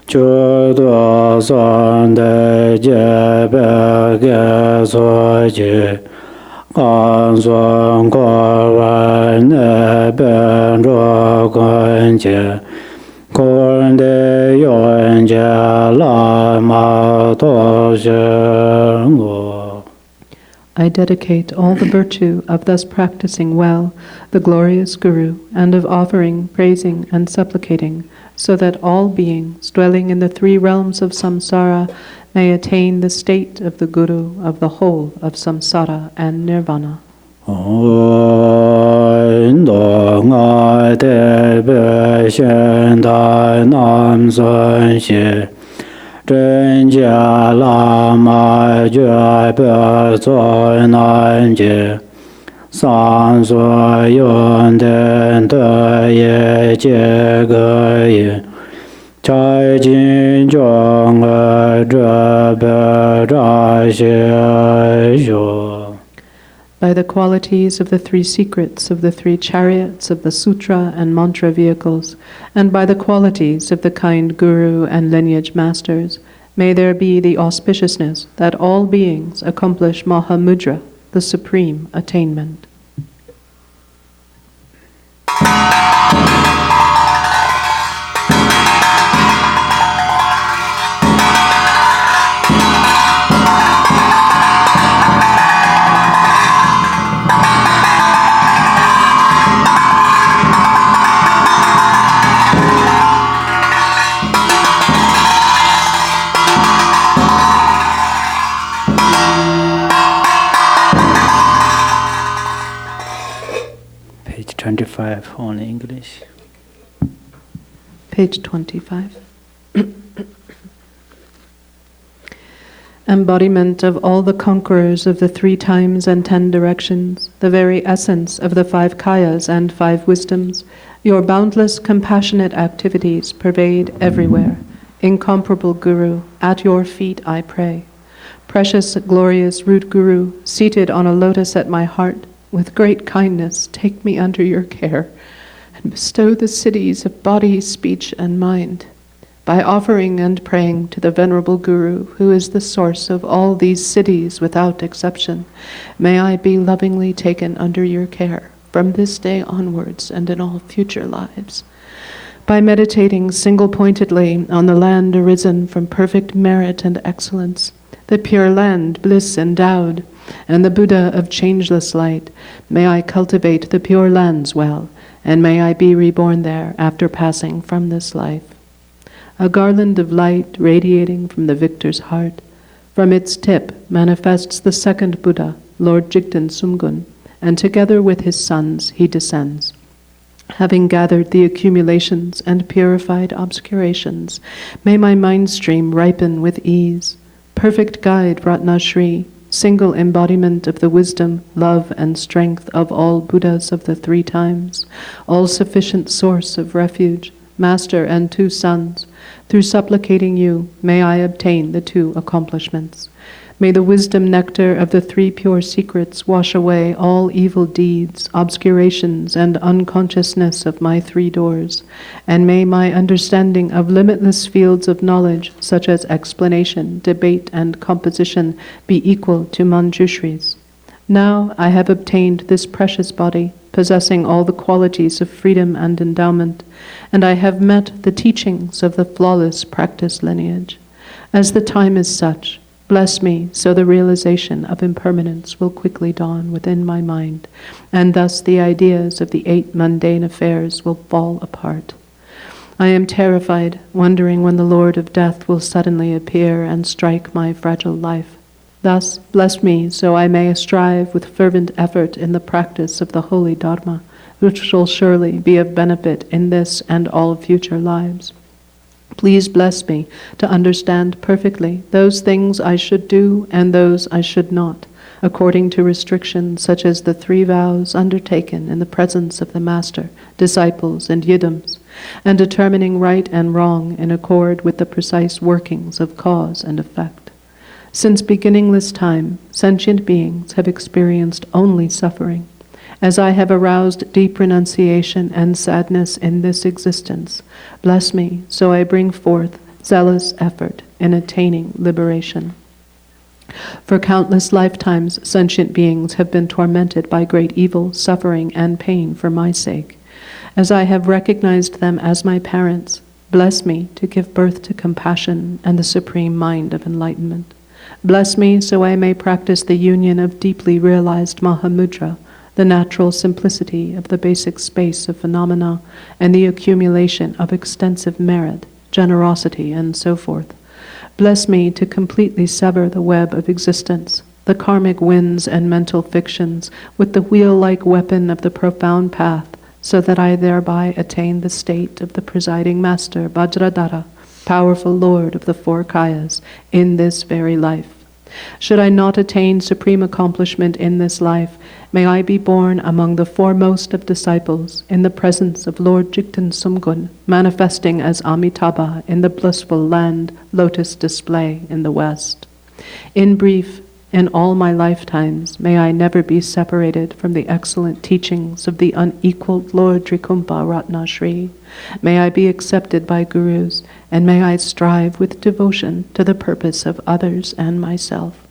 chu do son de je be ge so je an son ko wa ne ben ro gon je kon de yon je la ma to je ngo. I dedicate all the virtue of thus practicing well the glorious Guru, and of offering, praising, and supplicating so that all beings dwelling in the three realms of samsara may attain the state of the Guru of the whole of samsara and nirvana. Lama Chopa By the qualities of the three secrets of the three chariots of the sutra and mantra vehicles, and by the qualities of the kind Guru and lineage masters, may there be the auspiciousness that all beings accomplish Mahamudra, the supreme attainment. Page 25 on English. Page 25. Embodiment of all the conquerors of the 3 times and 10 directions, the very essence of the 5 kayas and 5 wisdoms, your boundless compassionate activities pervade everywhere. Incomparable Guru, at your feet I pray. Precious, glorious root Guru, seated on a lotus at my heart, with great kindness take me under your care, and bestow the cities of body, speech, and mind. By offering and praying to the Venerable Guru, who is the source of all these cities without exception, may I be lovingly taken under your care from this day onwards and in all future lives. By meditating single-pointedly on the land arisen from perfect merit and excellence, the pure land bliss endowed, and the Buddha of changeless light, may I cultivate the pure lands well, and may I be reborn there after passing from this life. A garland of light radiating from the victor's heart, from its tip manifests the second Buddha, Lord Jigten Sumgun, and together with his sons he descends. Having gathered the accumulations and purified obscurations, may my mind stream ripen with ease. Perfect guide Ratnashri, single embodiment of the wisdom, love, and strength of all Buddhas of the 3 times, all-sufficient source of refuge, master and 2 sons, through supplicating you, may I obtain the 2 accomplishments. May the wisdom nectar of the 3 pure secrets wash away all evil deeds, obscurations, and unconsciousness of my 3 doors, and may my understanding of limitless fields of knowledge, such as explanation, debate, and composition, be equal to Manjushri's. Now I have obtained this precious body, possessing all the qualities of freedom and endowment, and I have met the teachings of the flawless practice lineage. As the time is such, bless me so the realization of impermanence will quickly dawn within my mind, and thus the ideas of the 8 mundane affairs will fall apart. I am terrified, wondering when the Lord of Death will suddenly appear and strike my fragile life. Thus, bless me so I may strive with fervent effort in the practice of the holy Dharma, which shall surely be of benefit in this and all future lives. Please bless me to understand perfectly those things I should do and those I should not, according to restrictions such as the 3 vows undertaken in the presence of the Master, disciples, and yidams, and determining right and wrong in accord with the precise workings of cause and effect. Since beginningless time, sentient beings have experienced only suffering. As I have aroused deep renunciation and sadness in this existence, bless me so I bring forth zealous effort in attaining liberation. For countless lifetimes, sentient beings have been tormented by great evil, suffering, and pain for my sake. As I have recognized them as my parents, bless me to give birth to compassion and the supreme mind of enlightenment. Bless me so I may practice the union of deeply realized Mahamudra, the natural simplicity of the basic space of phenomena, and the accumulation of extensive merit, generosity, and so forth. Bless me to completely sever the web of existence, the karmic winds and mental fictions, with the wheel-like weapon of the profound path, so that I thereby attain the state of the presiding master, Vajradhara, powerful lord of the four kayas, in this very life. Should I not attain supreme accomplishment in this life, may I be born among the foremost of disciples in the presence of Lord Jigten Sumgun, manifesting as Amitabha in the blissful land lotus display in the west. In brief, in all my lifetimes, may I never be separated from the excellent teachings of the unequaled Lord Trikumpa Ratna Shri. May I be accepted by gurus, and may I strive with devotion to the purpose of others and myself.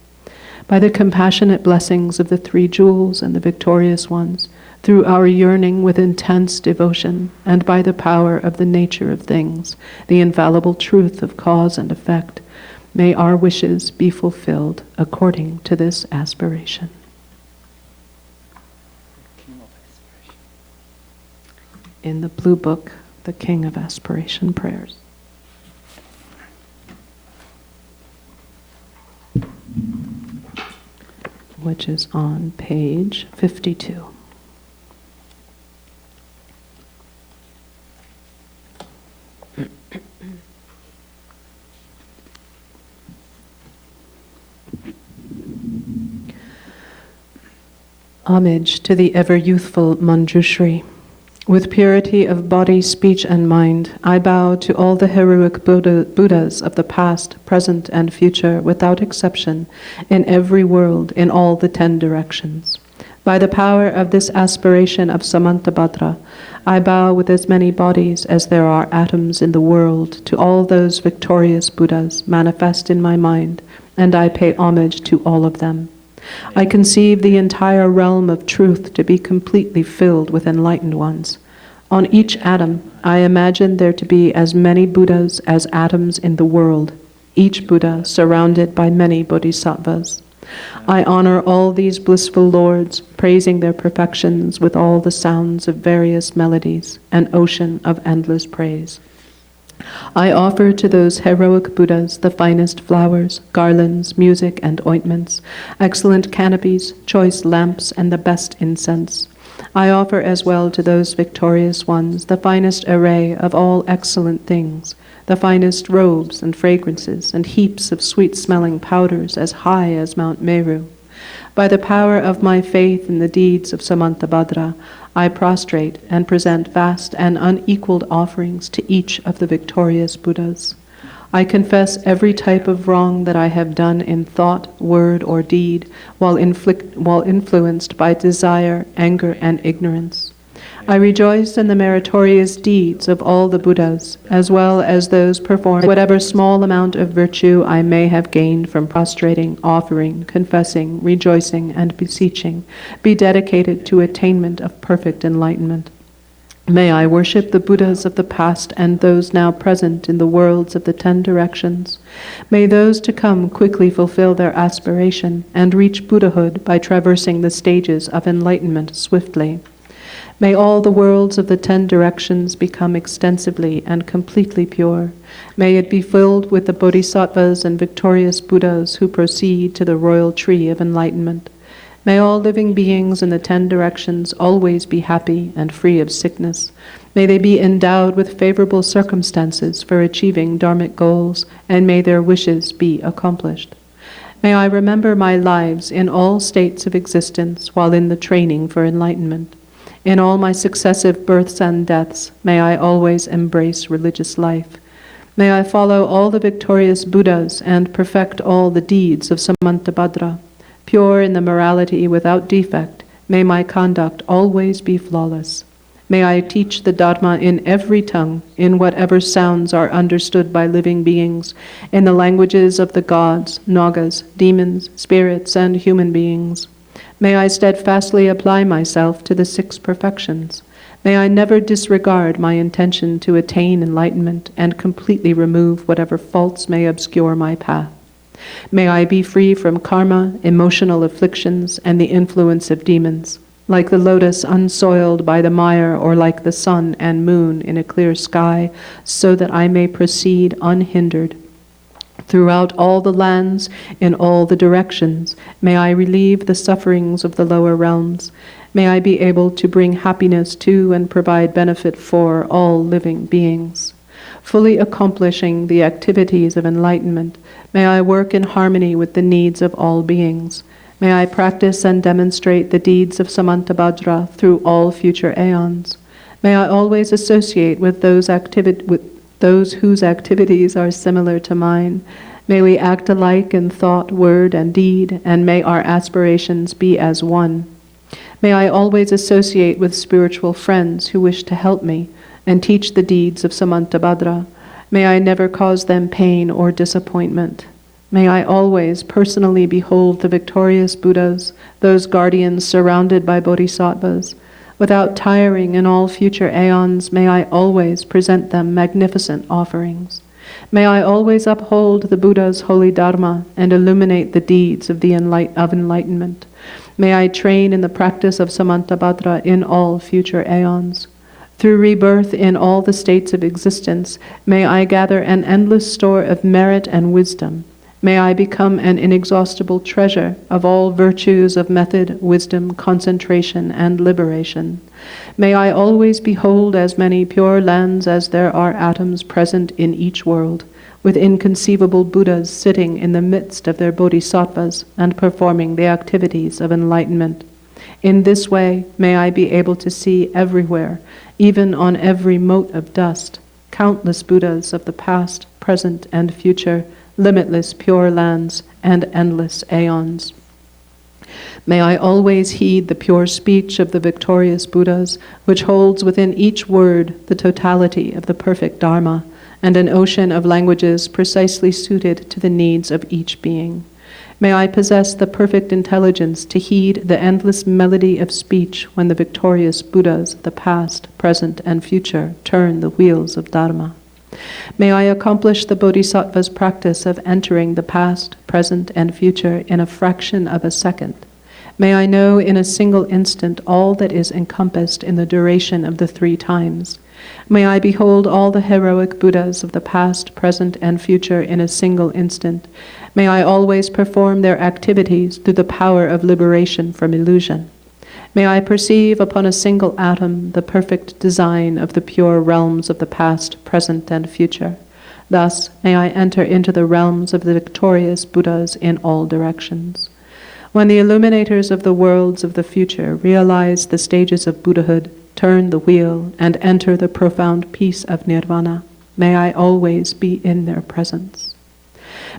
By the compassionate blessings of the three jewels and the victorious ones, through our yearning with intense devotion, and by the power of the nature of things, the infallible truth of cause and effect, may our wishes be fulfilled according to this aspiration. In the Blue Book, the King of Aspiration Prayers. Which is on page 52. Homage to the ever-youthful Manjushri. With purity of body, speech, and mind, I bow to all the heroic Buddhas of the past, present, and future, without exception, in every world, in all the 10 directions. By the power of this aspiration of Samantabhadra, I bow with as many bodies as there are atoms in the world to all those victorious Buddhas manifest in my mind, and I pay homage to all of them. I conceive the entire realm of truth to be completely filled with enlightened ones. On each atom, I imagine there to be as many Buddhas as atoms in the world, each Buddha surrounded by many bodhisattvas. I honor all these blissful lords, praising their perfections with all the sounds of various melodies, an ocean of endless praise. I offer to those heroic Buddhas the finest flowers, garlands, music, and ointments, excellent canopies, choice lamps, and the best incense. I offer as well to those victorious ones the finest array of all excellent things, the finest robes and fragrances, and heaps of sweet-smelling powders as high as Mount Meru. By the power of my faith in the deeds of Samantabhadra, I prostrate and present vast and unequaled offerings to each of the victorious Buddhas. I confess every type of wrong that I have done in thought, word, or deed, while influenced by desire, anger, and ignorance. I rejoice in the meritorious deeds of all the Buddhas, as well as those performed. Whatever small amount of virtue I may have gained from prostrating, offering, confessing, rejoicing, and beseeching, be dedicated to attainment of perfect enlightenment. May I worship the Buddhas of the past and those now present in the worlds of the 10 directions. May those to come quickly fulfill their aspiration and reach Buddhahood by traversing the stages of enlightenment swiftly. May all the worlds of the 10 directions become extensively and completely pure. May it be filled with the bodhisattvas and victorious Buddhas who proceed to the royal tree of enlightenment. May all living beings in the 10 directions always be happy and free of sickness. May they be endowed with favorable circumstances for achieving dharmic goals, and may their wishes be accomplished. May I remember my lives in all states of existence while in the training for enlightenment. In all my successive births and deaths, may I always embrace religious life. May I follow all the victorious Buddhas and perfect all the deeds of Samantabhadra. Pure in the morality without defect, may my conduct always be flawless. May I teach the Dharma in every tongue, in whatever sounds are understood by living beings, in the languages of the gods, nagas, demons, spirits, and human beings. May I steadfastly apply myself to the 6 perfections. May I never disregard my intention to attain enlightenment and completely remove whatever faults may obscure my path. May I be free from karma, emotional afflictions, and the influence of demons. like the lotus unsoiled by the mire, or like the sun and moon in a clear sky, so that I may proceed unhindered. Throughout all the lands, in all the directions, may I relieve the sufferings of the lower realms. May I be able to bring happiness to and provide benefit for all living beings. Fully accomplishing the activities of enlightenment, may I work in harmony with the needs of all beings. May I practice and demonstrate the deeds of Samantabhadra through all future aeons. May I always associate with those whose activities are similar to mine. May we act alike in thought, word, and deed, and may our aspirations be as one. May I always associate with spiritual friends who wish to help me and teach the deeds of Samantabhadra. May I never cause them pain or disappointment. May I always personally behold the victorious Buddhas, those guardians surrounded by bodhisattvas. Without tiring in all future aeons, may I always present them magnificent offerings. May I always uphold the Buddha's holy Dharma and illuminate the deeds of enlightenment. May I train in the practice of Samantabhadra in all future aeons. Through rebirth in all the states of existence, may I gather an endless store of merit and wisdom. May I become an inexhaustible treasure of all virtues of method, wisdom, concentration, and liberation. May I always behold as many pure lands as there are atoms present in each world, with inconceivable Buddhas sitting in the midst of their bodhisattvas and performing the activities of enlightenment. In this way, may I be able to see everywhere, even on every mote of dust, countless Buddhas of the past, present, and future, limitless pure lands, and endless aeons. May I always heed the pure speech of the victorious Buddhas, which holds within each word the totality of the perfect Dharma, and an ocean of languages precisely suited to the needs of each being. May I possess the perfect intelligence to heed the endless melody of speech when the victorious Buddhas of the past, present, and future turn the wheels of Dharma. May I accomplish the Bodhisattva's practice of entering the past, present, and future in a fraction of a second. May I know in a single instant all that is encompassed in the duration of the 3 times. May I behold all the heroic Buddhas of the past, present, and future in a single instant. May I always perform their activities through the power of liberation from illusion. May I perceive upon a single atom the perfect design of the pure realms of the past, present, and future. Thus may I enter into the realms of the victorious Buddhas in all directions. When the illuminators of the worlds of the future realize the stages of Buddhahood, turn the wheel, and enter the profound peace of Nirvana, may I always be in their presence.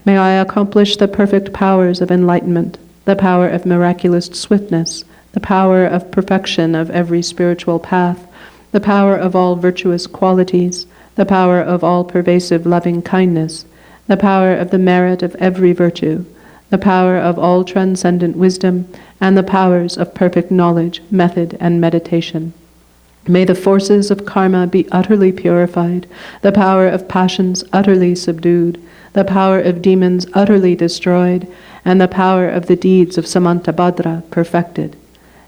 May I accomplish the perfect powers of enlightenment, the power of miraculous swiftness, the power of perfection of every spiritual path, the power of all virtuous qualities, the power of all pervasive loving kindness, the power of the merit of every virtue, the power of all transcendent wisdom, and the powers of perfect knowledge, method, and meditation. May the forces of karma be utterly purified, the power of passions utterly subdued, the power of demons utterly destroyed, and the power of the deeds of Samantabhadra perfected.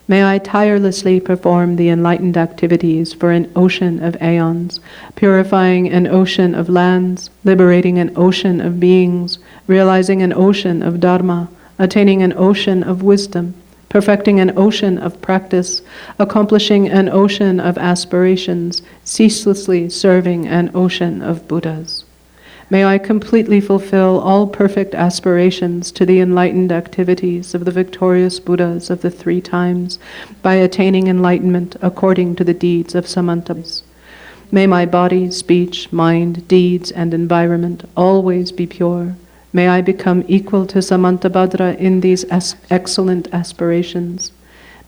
May I tirelessly perform the enlightened activities for an ocean of aeons, purifying an ocean of lands, liberating an ocean of beings, realizing an ocean of dharma, attaining an ocean of wisdom, perfecting an ocean of practice, accomplishing an ocean of aspirations, ceaselessly serving an ocean of Buddhas. May I completely fulfill all perfect aspirations to the enlightened activities of the victorious Buddhas of the 3 times by attaining enlightenment according to the deeds of Samantabhadra. May my body, speech, mind, deeds, and environment always be pure. May I become equal to Samantabhadra in these excellent aspirations.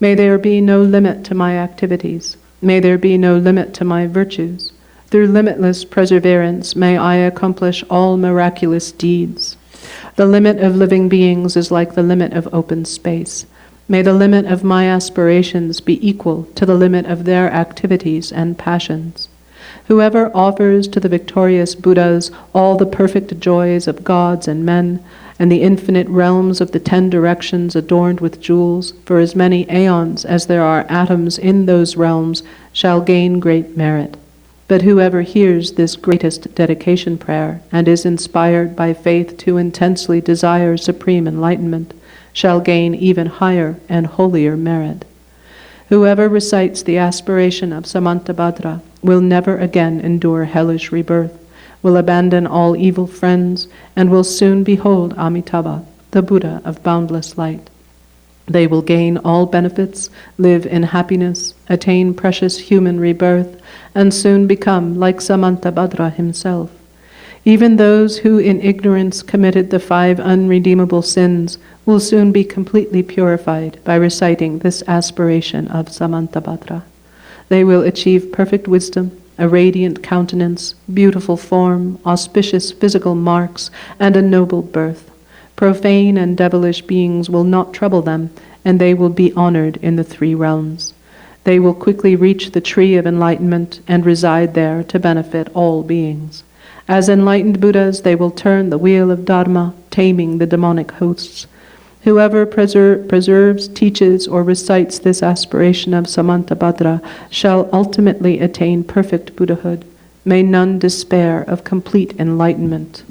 May there be no limit to my activities. May there be no limit to my virtues. Through limitless perseverance, may I accomplish all miraculous deeds. The limit of living beings is like the limit of open space. May the limit of my aspirations be equal to the limit of their activities and passions. Whoever offers to the victorious Buddhas all the perfect joys of gods and men, and the infinite realms of the 10 directions adorned with jewels, for as many aeons as there are atoms in those realms, shall gain great merit. But whoever hears this greatest dedication prayer, and is inspired by faith to intensely desire supreme enlightenment, shall gain even higher and holier merit. Whoever recites the aspiration of Samantabhadra will never again endure hellish rebirth, will abandon all evil friends, and will soon behold Amitabha, the Buddha of boundless light. They will gain all benefits, live in happiness, attain precious human rebirth, and soon become like Samantabhadra himself. Even those who in ignorance committed the 5 unredeemable sins will soon be completely purified by reciting this aspiration of Samantabhadra. They will achieve perfect wisdom, a radiant countenance, beautiful form, auspicious physical marks, and a noble birth. Profane and devilish beings will not trouble them, and they will be honored in the 3 realms. They will quickly reach the tree of enlightenment and reside there to benefit all beings. As enlightened Buddhas, they will turn the wheel of Dharma, taming the demonic hosts. Whoever preserves, teaches, or recites this aspiration of Samantabhadra shall ultimately attain perfect Buddhahood. May none despair of complete enlightenment.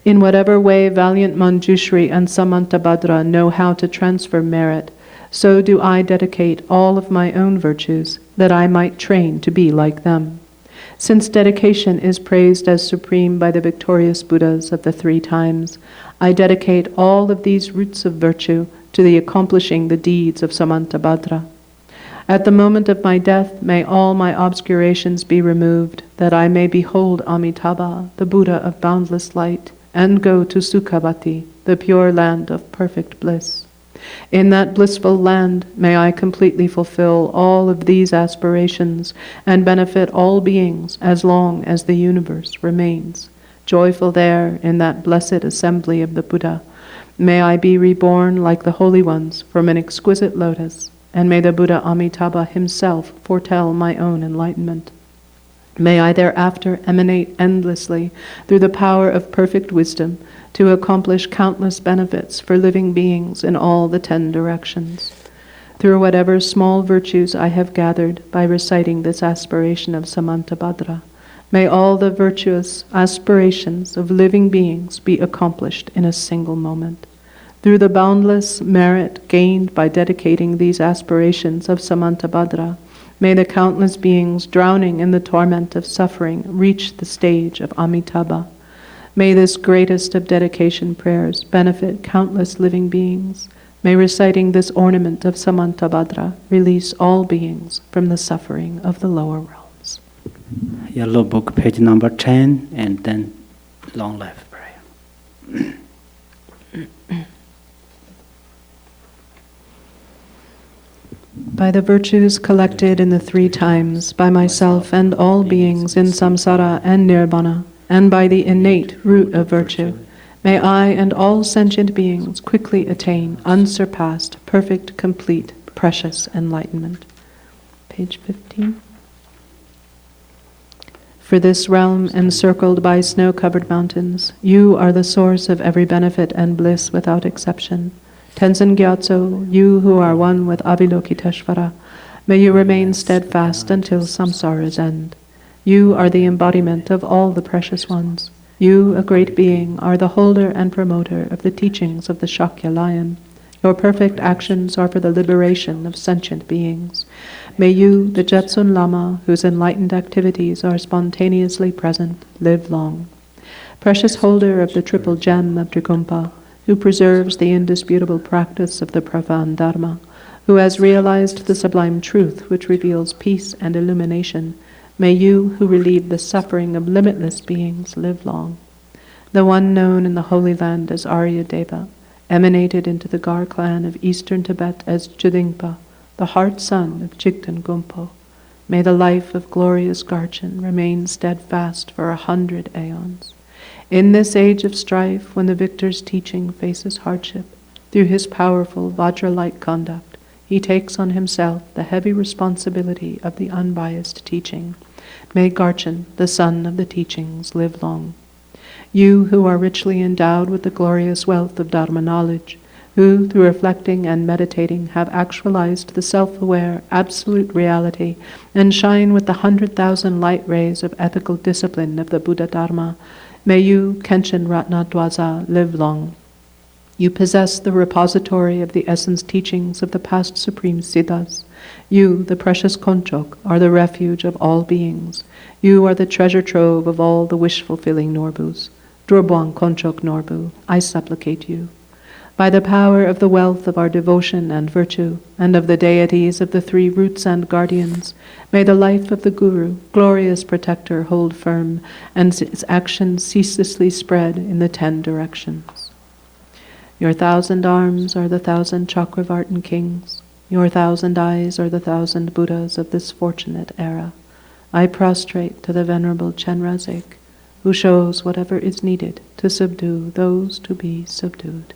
In whatever way valiant Manjushri and Samantabhadra know how to transfer merit, so do I dedicate all of my own virtues, that I might train to be like them. Since dedication is praised as supreme by the victorious Buddhas of the 3 times, I dedicate all of these roots of virtue to the accomplishing the deeds of Samantabhadra. At the moment of my death, may all my obscurations be removed, that I may behold Amitabha, the Buddha of boundless light, and go to Sukhavati, the pure land of perfect bliss. In that blissful land, may I completely fulfill all of these aspirations and benefit all beings as long as the universe remains. Joyful there in that blessed assembly of the Buddha, may I be reborn like the holy ones from an exquisite lotus, and may the Buddha Amitabha himself foretell my own enlightenment. May I thereafter emanate endlessly through the power of perfect wisdom to accomplish countless benefits for living beings in all the 10 directions. Through whatever small virtues I have gathered by reciting this aspiration of Samantabhadra, may all the virtuous aspirations of living beings be accomplished in a single moment. Through the boundless merit gained by dedicating these aspirations of Samantabhadra, may the countless beings drowning in the torment of suffering reach the stage of Amitabha. May this greatest of dedication prayers benefit countless living beings. May reciting this ornament of Samantabhadra release all beings from the suffering of the lower realms. Yellow book, page number 10, and then long life prayer. By the virtues collected in the 3 times, by myself and all beings in samsara and nirvana, and by the innate root of virtue, may I and all sentient beings quickly attain unsurpassed, perfect, complete, precious enlightenment. Page 15. For this realm encircled by snow-covered mountains, you are the source of every benefit and bliss without exception. Tenzin Gyatso, you who are one with Avalokiteshvara, may you remain steadfast until samsara's end. You are the embodiment of all the precious ones. You, a great being, are the holder and promoter of the teachings of the Shakya lion. Your perfect actions are for the liberation of sentient beings. May you, the Jetsun Lama, whose enlightened activities are spontaneously present, live long. Precious holder of the triple gem of Trigumpa, who preserves the indisputable practice of the profound Dharma, who has realized the sublime truth which reveals peace and illumination, may you, who relieve the suffering of limitless beings, live long. The one known in the Holy Land as Aryadeva, emanated into the Gar clan of eastern Tibet as Chudingpa, the heart son of Jigten Gumpo. May the life of glorious Garchen remain steadfast for 100 aeons. In this age of strife, when the victor's teaching faces hardship, through his powerful Vajra-like conduct, he takes on himself the heavy responsibility of the unbiased teaching. May Garchen, the son of the teachings, live long. You who are richly endowed with the glorious wealth of Dharma knowledge, who, through reflecting and meditating, have actualized the self-aware, absolute reality, and shine with the 100,000 light rays of ethical discipline of the Buddha Dharma, may you, Khenchen Ratna Dwaza, live long. You possess the repository of the essence teachings of the past supreme Siddhas. You, the precious Konchok, are the refuge of all beings. You are the treasure trove of all the wish-fulfilling Norbus. Drobwang Konchok Norbu, I supplicate you. By the power of the wealth of our devotion and virtue, and of the deities of the three roots and guardians, may the life of the Guru, glorious protector, hold firm, and its action ceaselessly spread in the 10 directions. Your 1,000 arms are the 1,000 Chakravartin kings. Your 1,000 eyes are the 1,000 Buddhas of this fortunate era. I prostrate to the Venerable Chenrezig, who shows whatever is needed to subdue those to be subdued.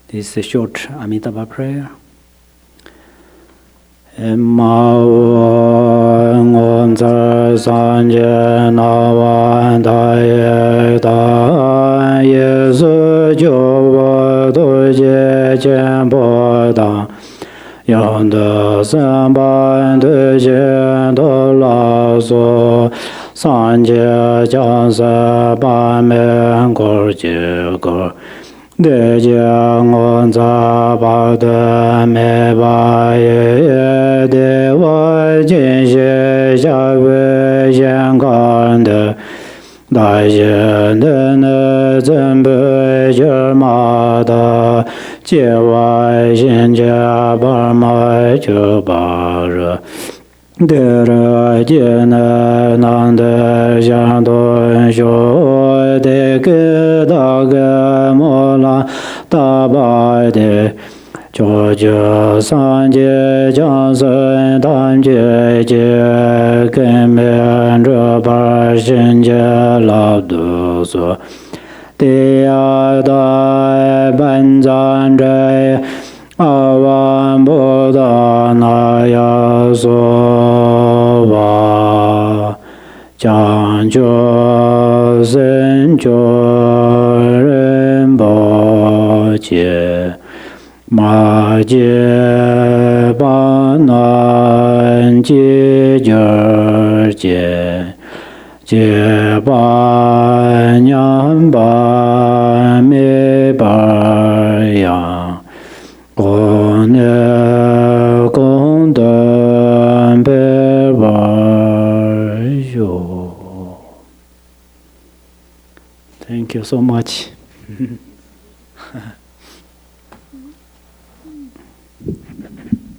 This is a short Amitabha prayer. De jiang on za ba de me ba ye de wa jin xie xia wei xian gan de dai xian de ne zhen bei jie ma da jie wai xian jia ba mai zhe ba re de re jie ne nan de xiang dun xiu de ge da ge mo la da ba de jiu jiu san jie jiang sen dan jie jie gen mian zhe ba xin jie lao du su di ya dai ban zan zhe a wan bu da na ya su wa jiang jiu sen jiu ren bo jie ma jie ba nan jie jie jie jie ba nian ba mi ba yang gong ne gong de be ba you. Thank you so much.